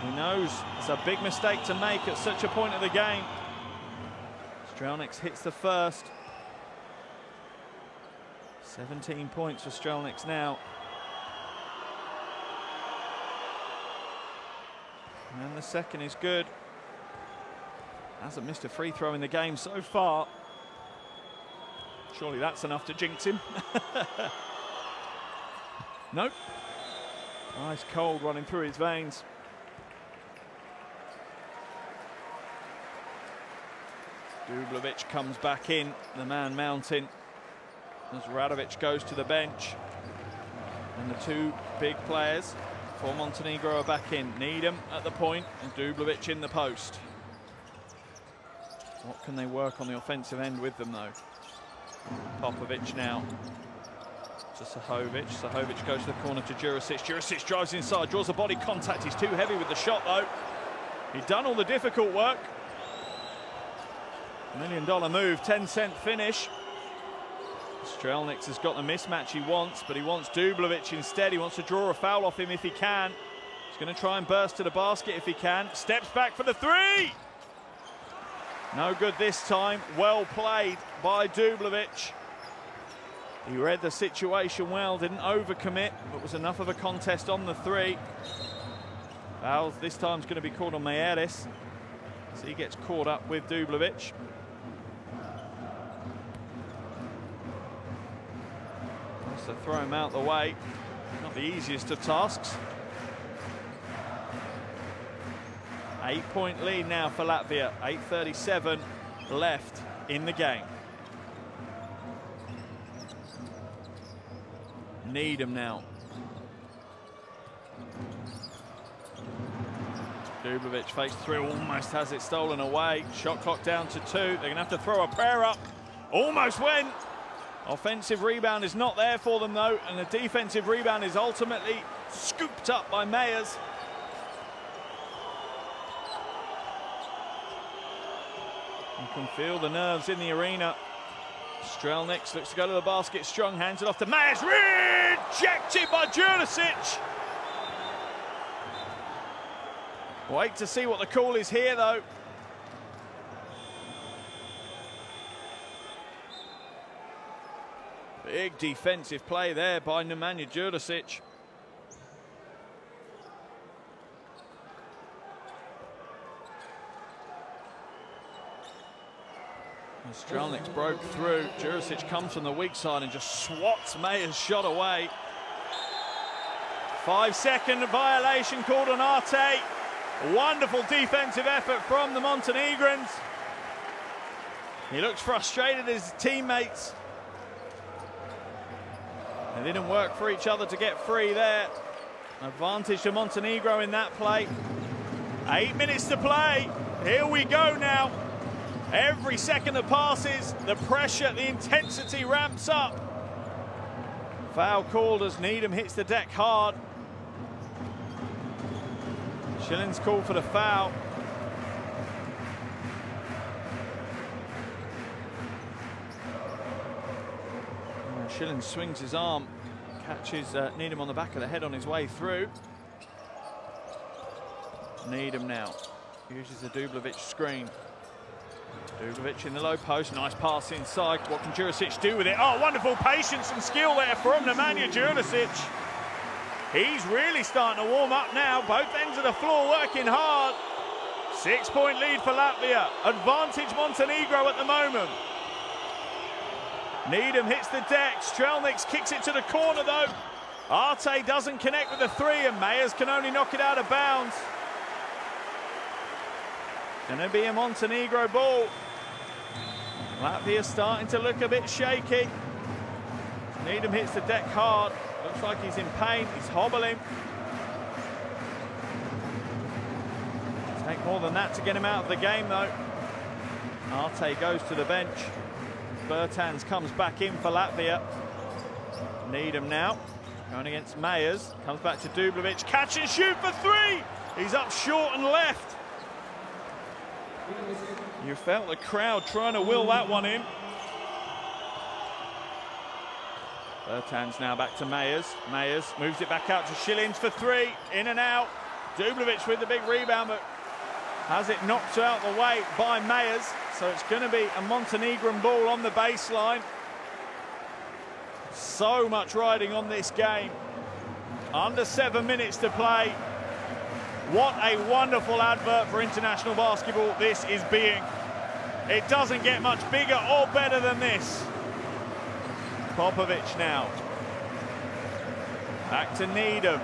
He knows it's a big mistake to make at such a point of the game. Strelnieks hits the first. 17 points for Strelnieks now. And the second is good. Hasn't missed a free throw in the game so far. Surely that's enough to jinx him. Nope. Nice cold running through his veins. Dublovic comes back in, the man mountain, as Radovic goes to the bench. And the 2 big players for Montenegro are back in. Needham at the point and Dublovic in the post. What can they work on the offensive end with them, though? Popovic now to Sahovic. Sahovic goes to the corner to Jurisic. Jurisic drives inside, draws a body contact. He's too heavy with the shot, though. He'd done all the difficult work. $1 million move, 10-cent finish. Strelnieks has got the mismatch he wants, but he wants Dublovic instead. He wants to draw a foul off him if he can. He's going to try and burst to the basket if he can. Steps back for the three. No good this time. Well played by Dublovic. He read the situation well, didn't overcommit, but was enough of a contest on the three. Fouls this time is going to be called on Mayeris, so he gets caught up with Dublovic. Wants to throw him out the way. Not the easiest of tasks. 8-point lead now for Latvia. 8:37 left in the game. Needham now. Dublovic fakes through, almost has it stolen away. Shot clock down to 2. They're going to have to throw a pair up. Almost went. Offensive rebound is not there for them though, and the defensive rebound is ultimately scooped up by Meyers. You can feel the nerves in the arena. Strelnieks looks to go to the basket strong, hands it off to Meyers. Rejected by Jurisic. Wait to see what the call is here though. Big defensive play there by Nemanja Jurisic. Strelnieks broke through. Jurisic comes from the weak side and just swats Meyers' shot away. 5-second violation called on Arte. Wonderful defensive effort from the Montenegrins. He looks frustrated at his teammates. They didn't work for each other to get free there. Advantage to Montenegro in that play. 8 minutes to play. Here we go now. Every second that passes, the pressure, the intensity ramps up. Foul called as Needham hits the deck hard. Schilling's called for the foul. Schilling swings his arm, catches Needham on the back of the head on his way through. Needham now uses the Dublovic screen. Dublovic in the low post, nice pass inside. What can Jurisic do with it? Oh, wonderful patience and skill there from Nemanja Jurisic. He's really starting to warm up now. Both ends of the floor working hard. 6-point lead for Latvia. Advantage Montenegro at the moment. Needham hits the deck. Strelnieks kicks it to the corner though. Arte doesn't connect with the three and Meyers can only knock it out of bounds. Gonna be a Montenegro ball. Latvia starting to look a bit shaky. Needham hits the deck hard. Looks like he's in pain, he's hobbling. Take more than that to get him out of the game though. Arte goes to the bench. Bertans comes back in for Latvia. Needham now, going against Meyers. Comes back to Dublovic, catch and shoot for three! He's up short and left. You felt the crowd trying to will that one in. Bertans now back to Meyers. Meyers moves it back out to Schillings for three. In and out. Dublovic with the big rebound, but has it knocked out the way by Meyers. So it's going to be a Montenegrin ball on the baseline. So much riding on this game. Under 7 minutes to play. What a wonderful advert for international basketball this is being. It doesn't get much bigger or better than this. Popovic now. Back to Needham.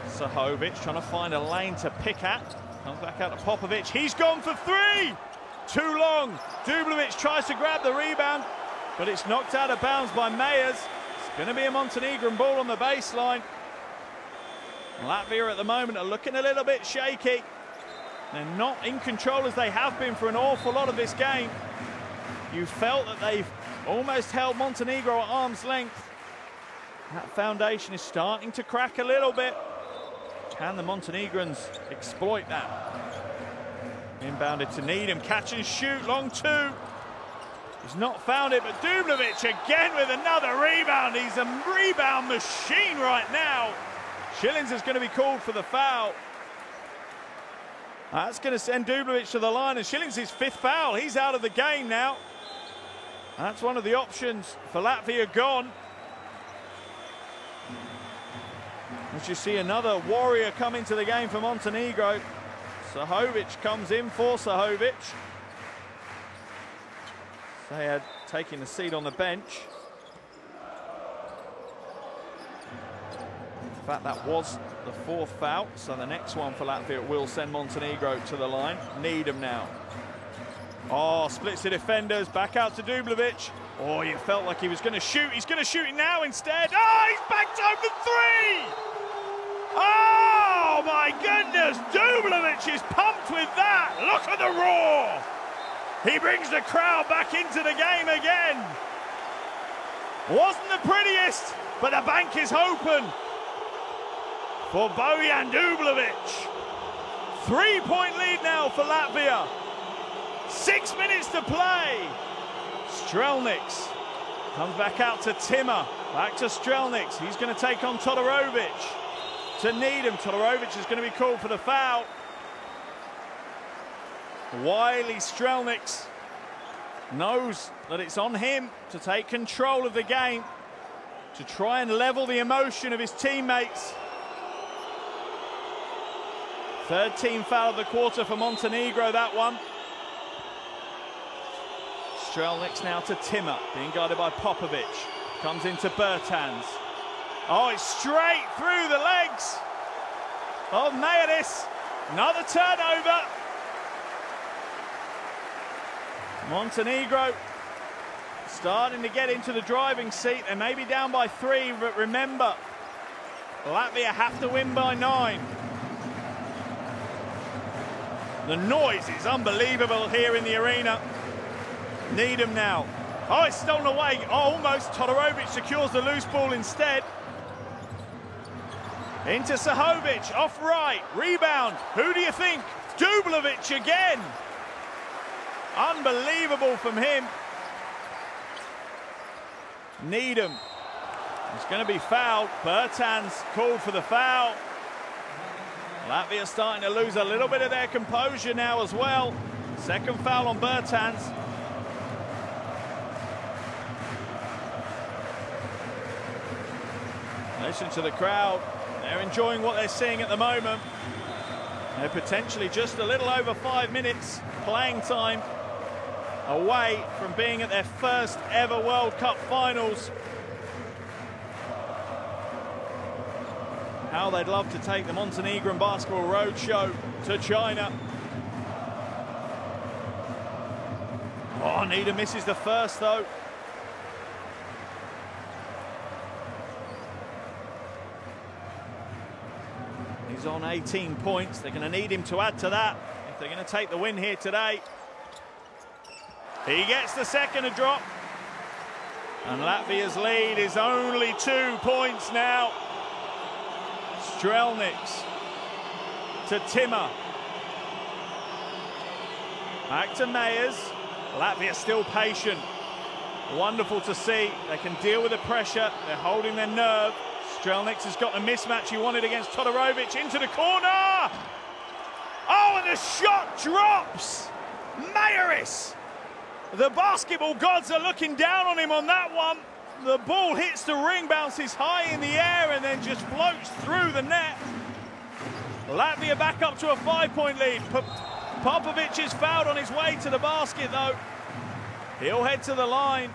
Sahovic trying to find a lane to pick at. Comes back out to Popovic. He's gone for three. Too long. Dublovic tries to grab the rebound, but it's knocked out of bounds by Meyers. It's going to be a Montenegrin ball on the baseline. Latvia at the moment are looking a little bit shaky. They're not in control as they have been for an awful lot of this game. You felt that they've almost held Montenegro at arm's length. That foundation is starting to crack a little bit. Can the Montenegrins exploit that? Inbounded to Needham, catch and shoot, long two. He's not found it, but Dublovic again with another rebound. He's a rebound machine right now. Schillings is going to be called for the foul. That's going to send Dublovic to the line, and Schillings his 5th foul. He's out of the game now. That's one of the options for Latvia gone. As you see another warrior come into the game for Montenegro. Sahovic comes in for Sahovic. Sayed taking a seat on the bench. In fact, that was the 4th foul, so the next one for Latvia will send Montenegro to the line. Needham now. Oh, splits the defenders, back out to Dublovic. Oh, you felt like he was going to shoot. He's going to shoot it now instead. Oh, he's backed home for 3! Oh, my goodness! Dublovic is pumped with that. Look at the roar! He brings the crowd back into the game again. Wasn't the prettiest, but the bank is open for Bojan Dublovic. 3-point lead now for Latvia. 6 minutes to play. Strelniks comes back out to Timmer. Back to Strelniks. He's going to take on Todorovic. To Needham. Todorovic is going to be called for the foul. Wily Strelniks knows that it's on him to take control of the game, to try and level the emotion of his teammates. 3rd team foul of the quarter for Montenegro, that one. Strelniks now to Timmer, being guarded by Popovic. Comes into Bertans. Oh, it's straight through the legs of Mayeris. Another turnover. Montenegro starting to get into the driving seat. They may be down by 3, but remember, Latvia have to win by 9. The noise is unbelievable here in the arena. Needham now. Oh, it's stolen away. Oh, almost. Todorovic secures the loose ball instead. Into Sahovic, off right, rebound. Who do you think? Dublovic again. Unbelievable from him. Needham is going to be fouled. Bertans called for the foul. Latvia starting to lose a little bit of their composure now as well. 2nd foul on Bertans. Listen to the crowd. They're enjoying what they're seeing at the moment. They're potentially just a little over 5 minutes playing time away from being at their 1st ever World Cup finals. How they'd love to take the Montenegrin basketball roadshow to China. Oh, Needham misses the 1st though. He's on 18 points. They're going to need him to add to that if they're going to take the win here today. He gets the 2nd a drop. And Latvia's lead is only 2 points now. Strelniks to Timmer. Back to Meyers. Latvia still patient. Wonderful to see. They can deal with the pressure. They're holding their nerve. Strelniks has got the mismatch he wanted against Todorovic. Into the corner. Oh, and the shot drops. Mayeris. The basketball gods are looking down on him on that one. The ball hits the ring, bounces high in the air, and then just floats through the net. Latvia back up to a 5-point lead. Popovic is fouled on his way to the basket, though. He'll head to the line.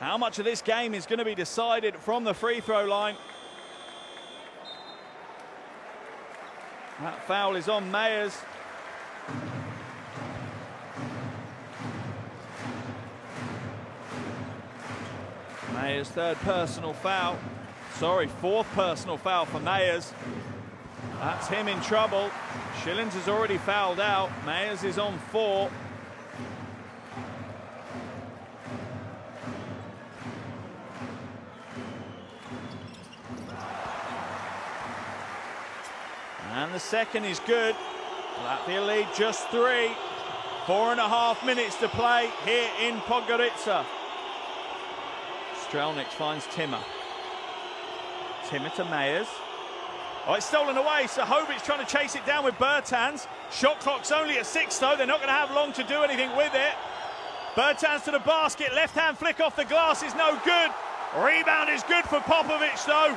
How much of this game is going to be decided from the free throw line? That foul is on Meyers. Meyers' 3rd personal foul. Sorry, 4th personal foul for Meyers. That's him in trouble. Schillings has already fouled out. Meyers is on 4. And the 2nd is good. Latvia lead just 3. 4.5 minutes to play here in Podgorica. Strelnick finds Timmer. Timmer to Meyers. Oh, it's stolen away. Sahovic trying to chase it down with Bertans. Shot clock's only at 6 though. They're not going to have long to do anything with it. Bertans to the basket. Left-hand flick off the glass is no good. Rebound is good for Popovic though.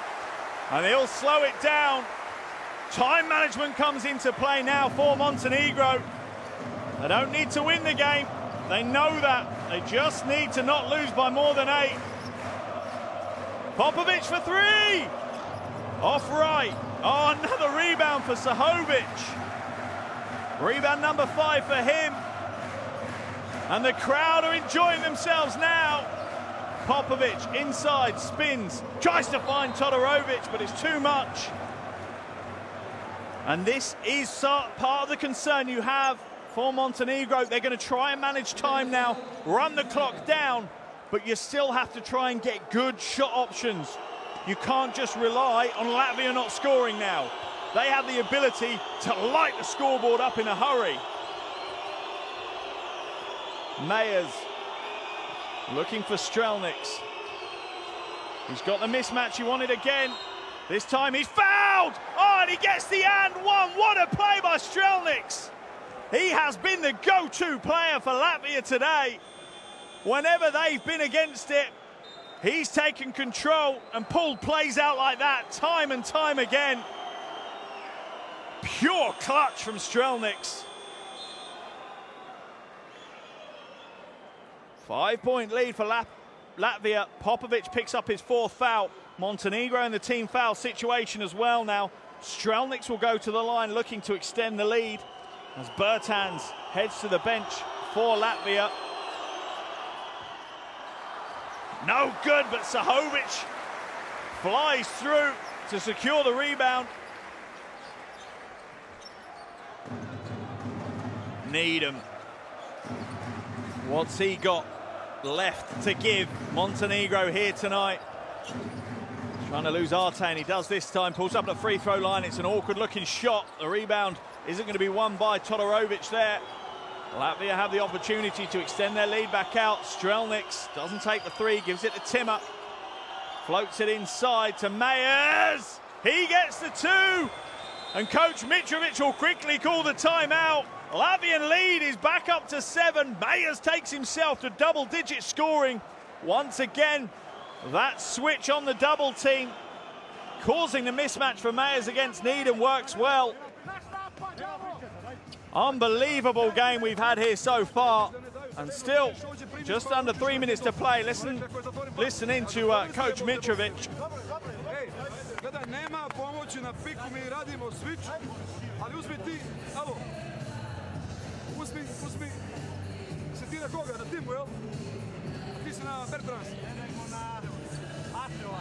And he'll slow it down. Time management comes into play now for Montenegro. They don't need to win the game. They know that. They just need to not lose by more than 8. Popovic for 3. Off right. Oh, another rebound for Sahovic. Rebound number 5 for him. And the crowd are enjoying themselves now. Popovic inside, spins, tries to find Todorovic, but it's too much. And this is part of the concern you have for Montenegro. They're going to try and manage time now, run the clock down, but you still have to try and get good shot options. You can't just rely on Latvia not scoring now. They have the ability to light the scoreboard up in a hurry. Meyers looking for Strelniks. He's got the mismatch he wanted again. This time he's fouled! Oh, and he gets the and one. What a play by Strelniks! He has been the go-to player for Latvia today. Whenever they've been against it, he's taken control and pulled plays out like that time and time again. Pure clutch from Strelniks. 5-point lead for Latvia. Popovic picks up his 4th foul. Montenegro in the team foul situation as well now. Strelniks will go to the line looking to extend the lead as Bertans heads to the bench for Latvia. No good, but Sahovic flies through to secure the rebound. Needham. What's he got left to give Montenegro here tonight? Trying to lose Arte, and he does this time. Pulls up the free throw line. It's an awkward looking shot. The rebound isn't going to be won by Todorovic there. Latvia have the opportunity to extend their lead back out. Strelniks doesn't take the 3, gives it to Timmer. Floats it inside to Meyers. He gets the 2. And Coach Mitrovic will quickly call the timeout. Latvian lead is back up to 7. Meyers takes himself to double-digit scoring. Once again, that switch on the double team, causing the mismatch for Meyers against Needham, works well. Unbelievable game we've had here so far. And still, just under 3 minutes to play. Listen in to Coach Mitrovic. Gledaj, nema pomoći na piku, mi radimo switch, ali uzmi ti, alo, uzmi, se ti na koga, na timu, jel? Ti si na Bertrans.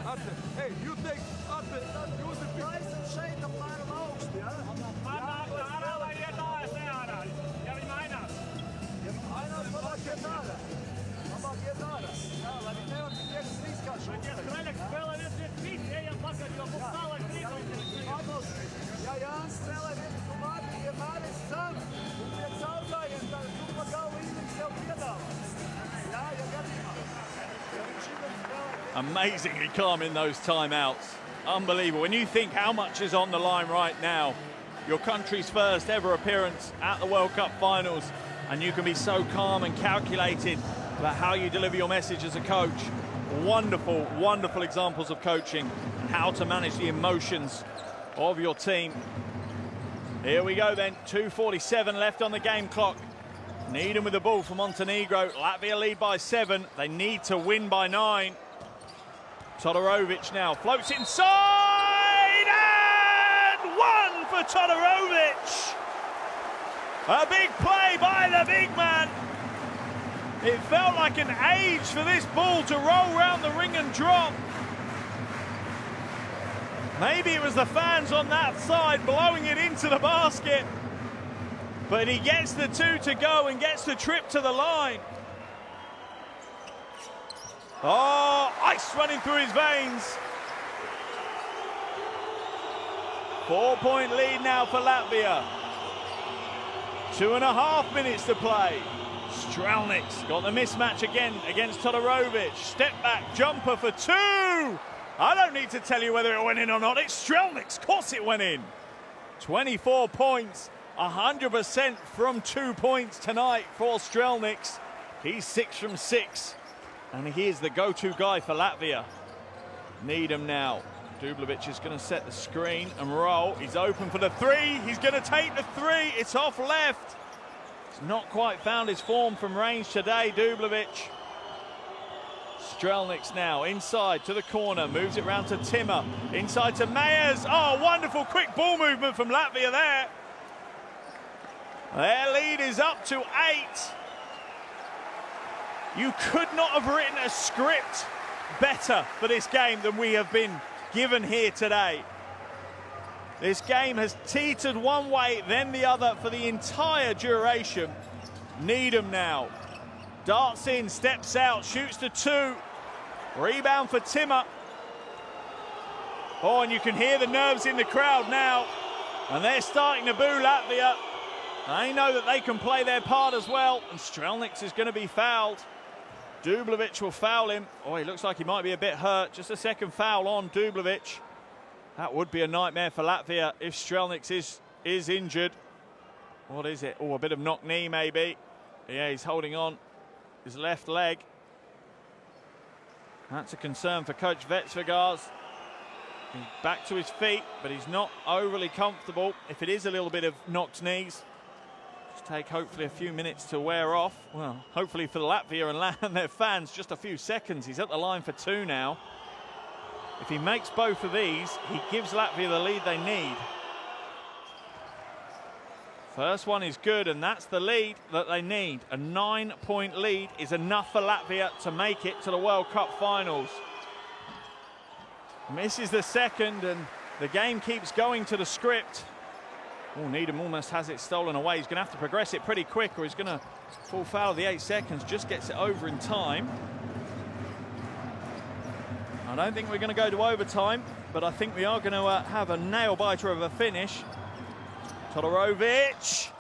Arte, hey, you take Arte, you uzmi piku. Lai sam šeit apmēram augstu, ja? Ārā, lai iet ārā, ne ārā, ja viņi mainās. Ja mainās, labāk iet ārā. Labāk iet ārā. Jā, lai viņi nevar tik iet trīskārši. Ja Strelnieks spēlē 1-1-3, ejam pakaļ, jo mums tālāk trīskārši. Ja Jānis spēlē 1-1, vienmēr es sam. Un pie caurgājiem, tā tu pa galvu līdzi sev piedāvā. Jā, ja gadījumā. Amazingly calm in those timeouts. Unbelievable. When you think how much is on the line right now, your country's first ever appearance at the World Cup finals, and you can be so calm and calculated about how you deliver your message as a coach. Wonderful, wonderful examples of coaching and how to manage the emotions of your team. Here we go then, 2:47 left on the game clock. Needham with the ball for Montenegro. Latvia lead by 7. They need to win by 9. Todorovic now floats inside, and 1 for Todorovic. A big play by the big man. It felt like an age for this ball to roll round the ring and drop. Maybe it was the fans on that side blowing it into the basket. But he gets the 2 to go and gets the trip to the line. Oh, ice running through his veins. 4-point lead now for Latvia. 2.5 minutes to play. Strelnick's got the mismatch again against Todorovic. Step back jumper for 2. I don't need to tell you whether it went in or not. It's Strelnick's. Of course it went in. 24 points, 100% from 2 points tonight for Strelnick's. He's 6 from 6, and he is the go-to guy for Latvia. Needham now. Dublovic is going to set the screen and roll. He's open for the 3. He's going to take the 3. It's off left. He's not quite found his form from range today, Dublovic. Strelnick's now inside to the corner, moves it round to Timmer, inside to Mayers. Oh, wonderful quick ball movement from Latvia there. Their lead is up to 8. You could not have written a script better for this game than we have been given here today. This game has teetered one way, then the other for the entire duration. Needham now. Darts in, steps out, shoots to 2. Rebound for Timmer. Oh, and you can hear the nerves in the crowd now. And they're starting to boo Latvia. They know that they can play their part as well. And Strelnick's is going to be fouled. Dublovic will foul him. Oh, he looks like he might be a bit hurt. Just a second foul on Dublovic. That would be a nightmare for Latvia if Strelnick's is injured. What is it? Oh, a bit of knock knee maybe. Yeah, he's holding on his left leg. That's a concern for Coach Vetsvagars. He's back to his feet, but he's not overly comfortable. If it is a little bit of knocked knees, just take hopefully a few minutes to wear off. Well, hopefully for Latvia and their fans, just a few seconds. He's at the line for 2 now. If he makes both of these, he gives Latvia the lead they need. First one is good, and that's the lead that they need. A 9-point lead is enough for Latvia to make it to the World Cup finals. Misses the second, and the game keeps going to the script. Oh, Needham almost has it stolen away. He's going to have to progress it pretty quick, or he's going to fall foul of the 8 seconds. Just gets it over in time. I don't think we're going to go to overtime, but I think we are going to have a nail-biter of a finish. Todorovic.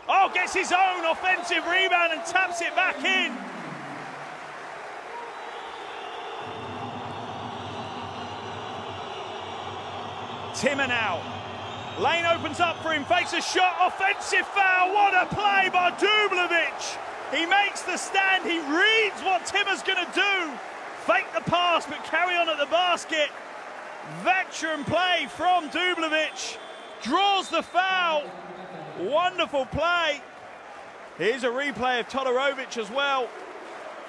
Oh, gets his own offensive rebound and taps it back in. Timmer now. Lane opens up for him, fakes a shot, offensive foul. What a play by Dublovic. He makes the stand, he reads what Timmer's going to do. Fake the pass, but carry on at the basket. Veteran play from Dublovic. Draws the foul. Wonderful play. Here's a replay of Todorovic as well.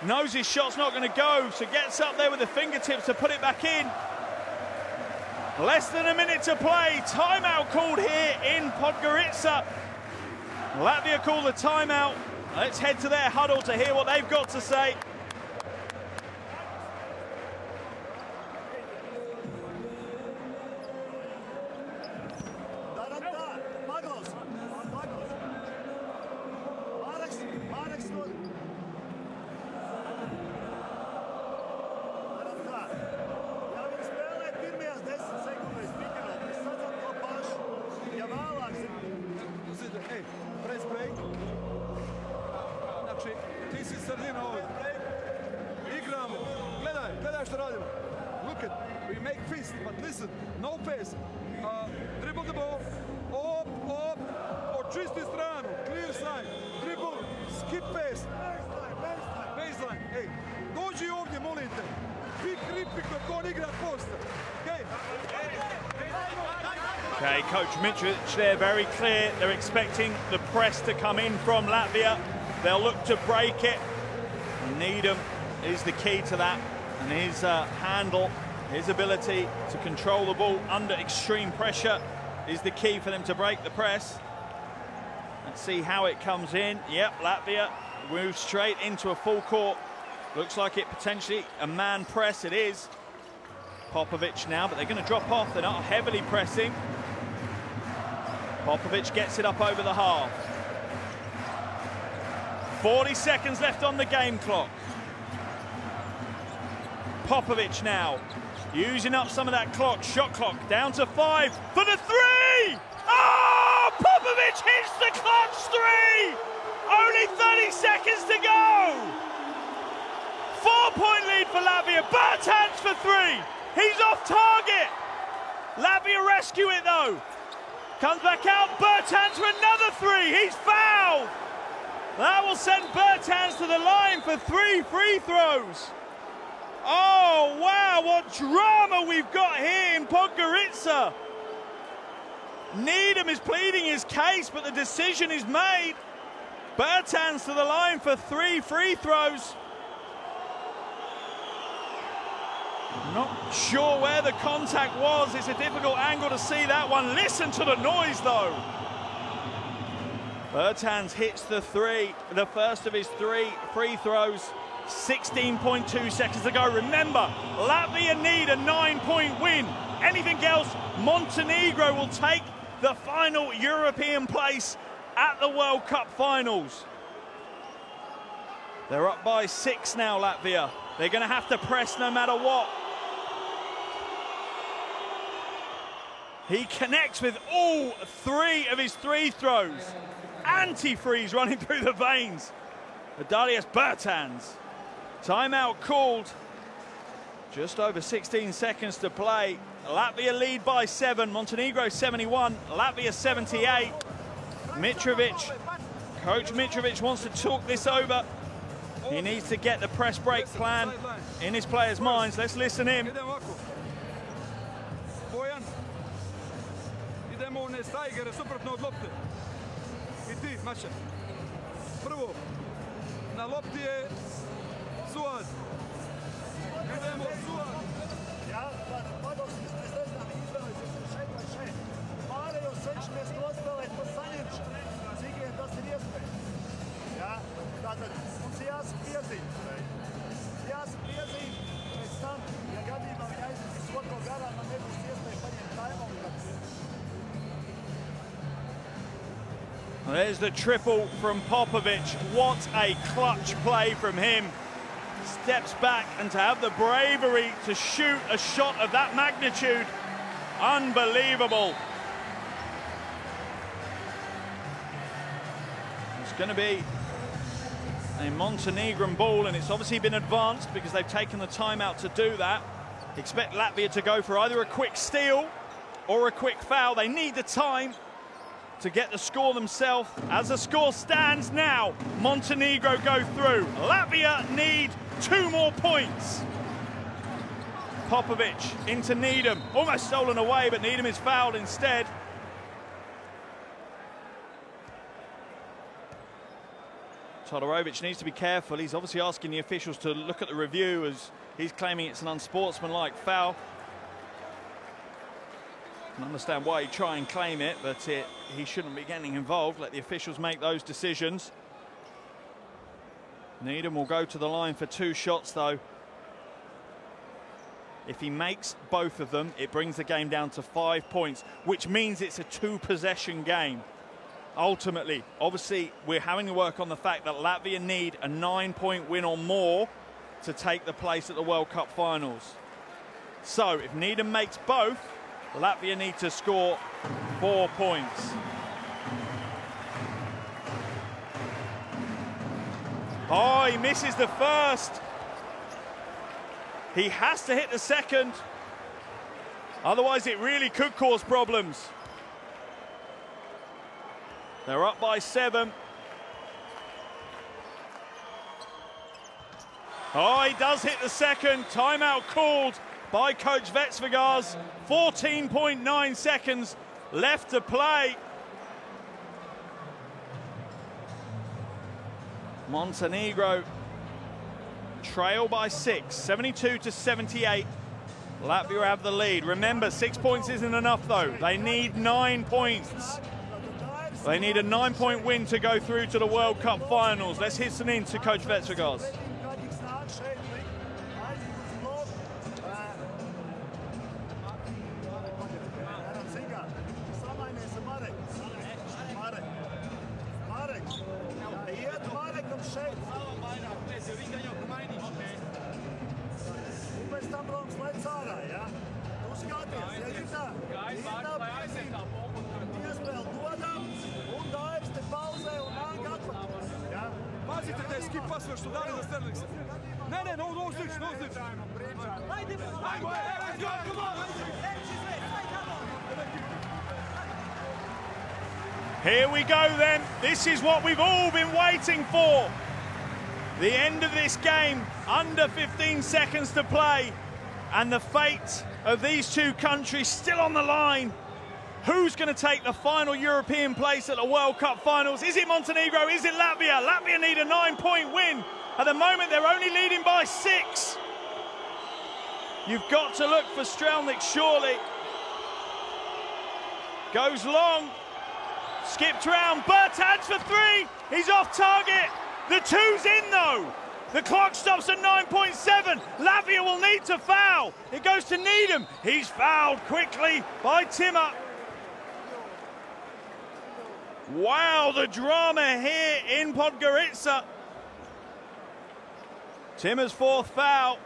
Knows his shot's not going to go, so gets up there with the fingertips to put it back in. Less than a minute to play. Timeout called here in Podgorica. Latvia call the timeout. Let's head to their huddle to hear what they've got to say. We make fist, but listen, no pace. Dribble the ball, up, očisti stranu, clear side, dribble, skip pace, baseline. Hey, dođi ovdje, molim te. Big ripik dok on igra post. Okay, Coach Mitrovic there, very clear. They're expecting the press to come in from Latvia. They'll look to break it. Needham is the key to that, and his handle, his ability to control the ball under extreme pressure is the key for them to break the press. Let's see how it comes in. Yep, Latvia moves straight into a full court. Looks like it potentially a man press. It is. Popovic now, but they're going to drop off. They're not heavily pressing. Popovic gets it up over the half. 40 seconds left on the game clock. Popovic now, using up some of that clock, shot clock, down to 5 for the 3! Oh, Popovic hits the clutch three! Only 30 seconds to go! 4-point lead for Latvia. Bertans for three. He's off target. Latvia rescue it though. Comes back out. Bertans for another three. He's fouled. That will send Bertans to the line for 3 free throws. Oh, wow, what drama we've got here in Podgorica. Needham is pleading his case, but the decision is made. Bertans to the line for 3 free throws. Not sure where the contact was. It's a difficult angle to see that one. Listen to the noise, though. Bertans hits the three, the first of his 3 free throws. 16.2 seconds to go. Remember, Latvia need a 9-point win. Anything else, Montenegro will take the final European place at the World Cup finals. They're up by 6 now, Latvia. They're going to have to press no matter what. He connects with all 3 of his 3 throws. Antifreeze running through the veins. Darius Bertans. Timeout called. Just over 16 seconds to play. Latvia lead by 7. Montenegro 71. Latvia 78. Mitrovic. Coach Mitrovic wants to talk this over. He needs to get the press break plan in his players' minds. Let's listen in. Idemo u nestajgere suprotno od lopte. I ti, Maša. Prvo, na lopti je Suad. Idemo, Suad. Ja, padao si iznezdani, izveo iz izvršenja še. Mario sečne skostale, to sanjič. Cige, da se rijeste. Ja, tātad, mums jāsapiezīt. Jāsapiezīt, pēc tam, ja gadījumā viņa aizvīs otro garā, man nebūs iespēja paņemt taimu. There's the triple from Popovic. What a clutch play from him. Steps back, and to have the bravery to shoot a shot of that magnitude, unbelievable. It's going to be a Montenegrin ball, and it's obviously been advanced because they've taken the time out to do that. Expect Latvia to go for either a quick steal or a quick foul. They need the time to get the score themselves. As the score stands now, Montenegro go through. Latvia need 2 more points. Popovic into Needham. Almost stolen away, but Needham is fouled instead. Todorovic needs to be careful. He's obviously asking the officials to look at the review as he's claiming it's an unsportsmanlike foul. I can understand why he'd try and claim it, but he shouldn't be getting involved. Let the officials make those decisions. Needham will go to the line for 2 shots, though. If he makes both of them, it brings the game down to 5 points, which means it's a 2-possession game. Ultimately, obviously, we're having to work on the fact that Latvia need a 9-point win or more to take the place at the World Cup finals. So, if Needham makes both, Latvia need to score 4 points. Oh, he misses the first. He has to hit the second. Otherwise, it really could cause problems. They're up by 7. Oh, he does hit the second. Timeout called by Coach Vetsvigars. 14.9 seconds left to play. Montenegro trail by 6, 72-78. Latvia have the lead. Remember, 6 points isn't enough though. They need 9 points. They need a 9-point win to go through to the World Cup finals. Let's listen in to Coach Vetsvigars. sve što dali za Sterling. Ne, no stić. Ajde, Here we go then. This is what we've all been waiting for. The end of this game, under 15 seconds to play, and the fate of these two countries still on the line. Who's going to take the final European place at the World Cup finals? Is it Montenegro? Is it Latvia? Latvia need a 9-point win. At the moment, they're only leading by 6. You've got to look for Strelnik, surely. Goes long. Skipped round. Bertans for 3. He's off target. The 2's in, though. The clock stops at 9.7. Latvia will need to foul. It goes to Needham. He's fouled quickly by Timmer. Wow, the drama here in Podgorica. Timmer's 4th foul.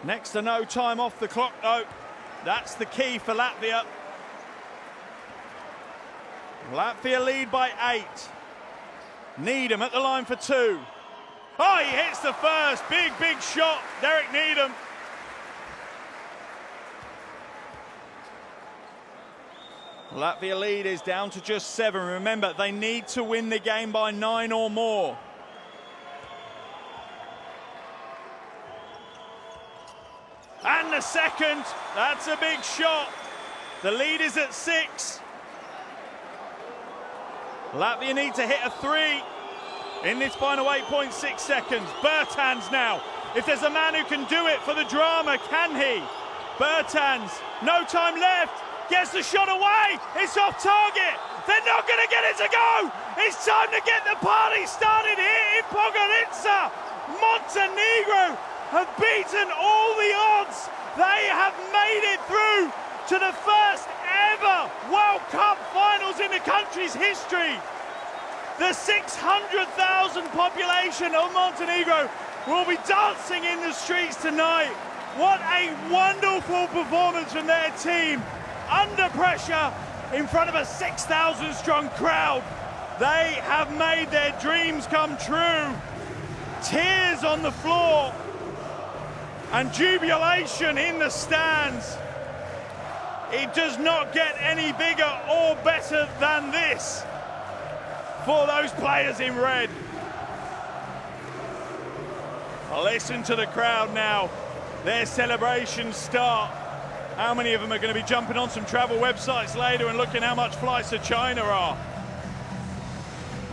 Next to no time off the clock, though. That's the key for Latvia. Latvia lead by 8. Needham at the line for 2. Oh, he hits the first. Big shot, Derek Needham. Latvia lead is down to just 7. Remember, they need to win the game by 9 or more. And the second, that's a big shot. The lead is at 6. Latvia need to hit a 3 in this final 8.6 seconds. Bertans now. If there's a man who can do it for the drama, can he? Bertans, no time left. Gets the shot away. It's off target. They're not going to get it to go. It's time to get the party started here in Podgorica. Montenegro have beaten all the odds. They have made it through to the first ever World Cup finals in the country's history. The 600,000 population of Montenegro will be dancing in the streets tonight. What a wonderful performance from their team. Under pressure in front of a 6,000 strong crowd. They have made their dreams come true. Tears on the floor and jubilation in the stands. It does not get any bigger or better than this for those players in red. Listen to the crowd now. Their celebrations start. How many of them are going to be jumping on some travel websites later and looking how much flights to China are?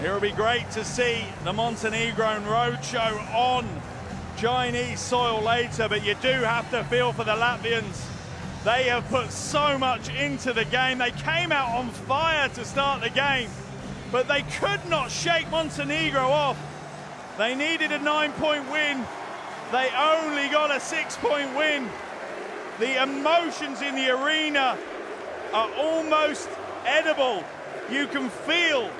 It will be great to see the Montenegro roadshow on Chinese soil later, but you do have to feel for the Latvians. They have put so much into the game. They came out on fire to start the game, but they could not shake Montenegro off. They needed a 9-point win. They only got a 6-point win. The emotions in the arena are almost edible. You can feel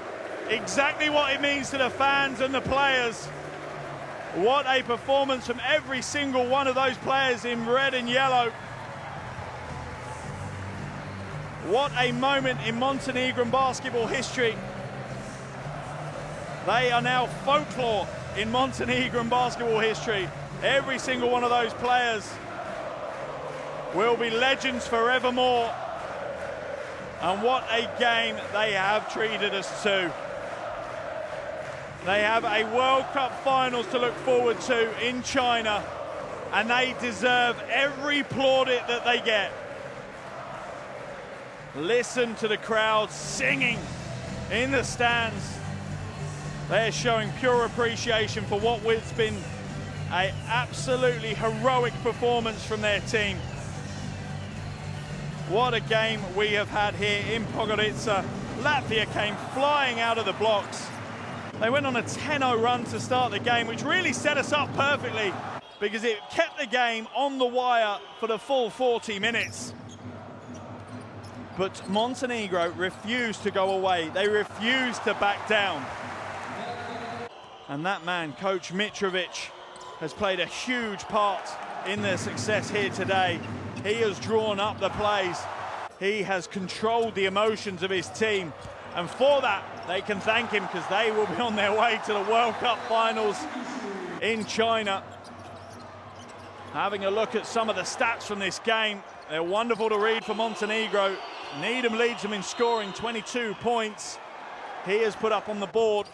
exactly what it means to the fans and the players. What a performance from every single one of those players in red and yellow. What a moment in Montenegrin basketball history. They are now folklore in Montenegrin basketball history. Every single one of those players will be legends forevermore. And what a game they have treated us to. They have a World Cup finals to look forward to in China, and they deserve every plaudit that they get. Listen to the crowd singing in the stands. They're showing pure appreciation for what has been an absolutely heroic performance from their team. What a game we have had here in Podgorica. Latvia came flying out of the blocks. They went on a 10-0 run to start the game, which really set us up perfectly because it kept the game on the wire for the full 40 minutes. But Montenegro refused to go away. They refused to back down. And that man, Coach Mitrovic, has played a huge part in their success here today. He has drawn up the plays. He has controlled the emotions of his team. And for that, they can thank him because they will be on their way to the World Cup finals in China. Having a look at some of the stats from this game, they're wonderful to read for Montenegro. Needham leads them in scoring, 22 points. He has put up on the board.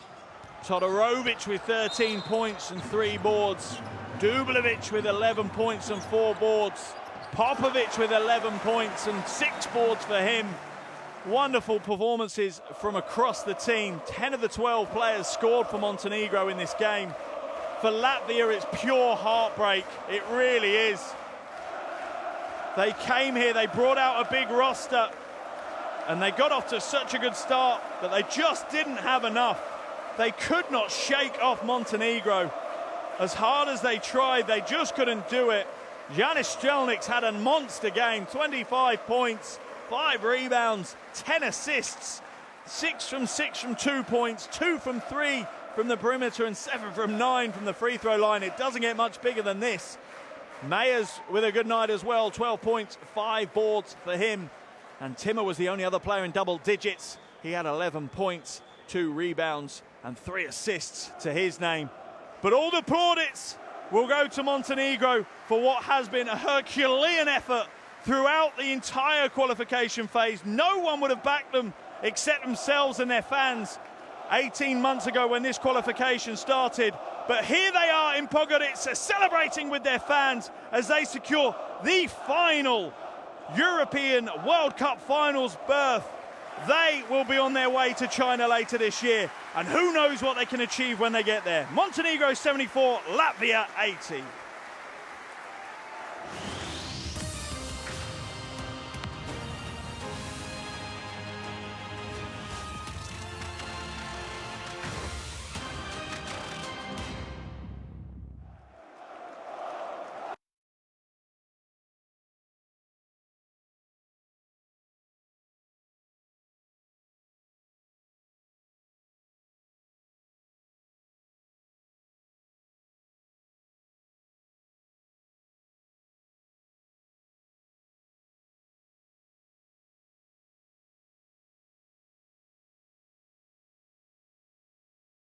Todorovic with 13 points and 3 boards. Dublevic with 11 points and 4 boards. Popovic with 11 points and 6 boards for him. Wonderful performances from across the team. 10 of the 12 players scored for Montenegro in this game. For Latvia, it's pure heartbreak. It really is. They came here, they brought out a big roster, and they got off to such a good start, but they just didn't have enough. They could not shake off Montenegro. As hard as they tried, they just couldn't do it. Janis Strelniks had a monster game, 25 points, 5 rebounds, 10 assists, 6 from 2 points, 2 from 3 from the perimeter and 7 from 9 from the free throw line. It doesn't get much bigger than this. Mayers with a good night as well, 12 points, 5 boards for him. And Timmer was the only other player in double digits. He had 11 points, 2 rebounds and 3 assists to his name. But all the plaudits will go to Montenegro for what has been a Herculean effort throughout the entire qualification phase. No one would have backed them except themselves and their fans 18 months ago when this qualification started. But here they are in Podgorica celebrating with their fans as they secure the final European World Cup finals berth. They will be on their way to China later this year, and who knows what they can achieve when they get there. Montenegro 74, Latvia 80.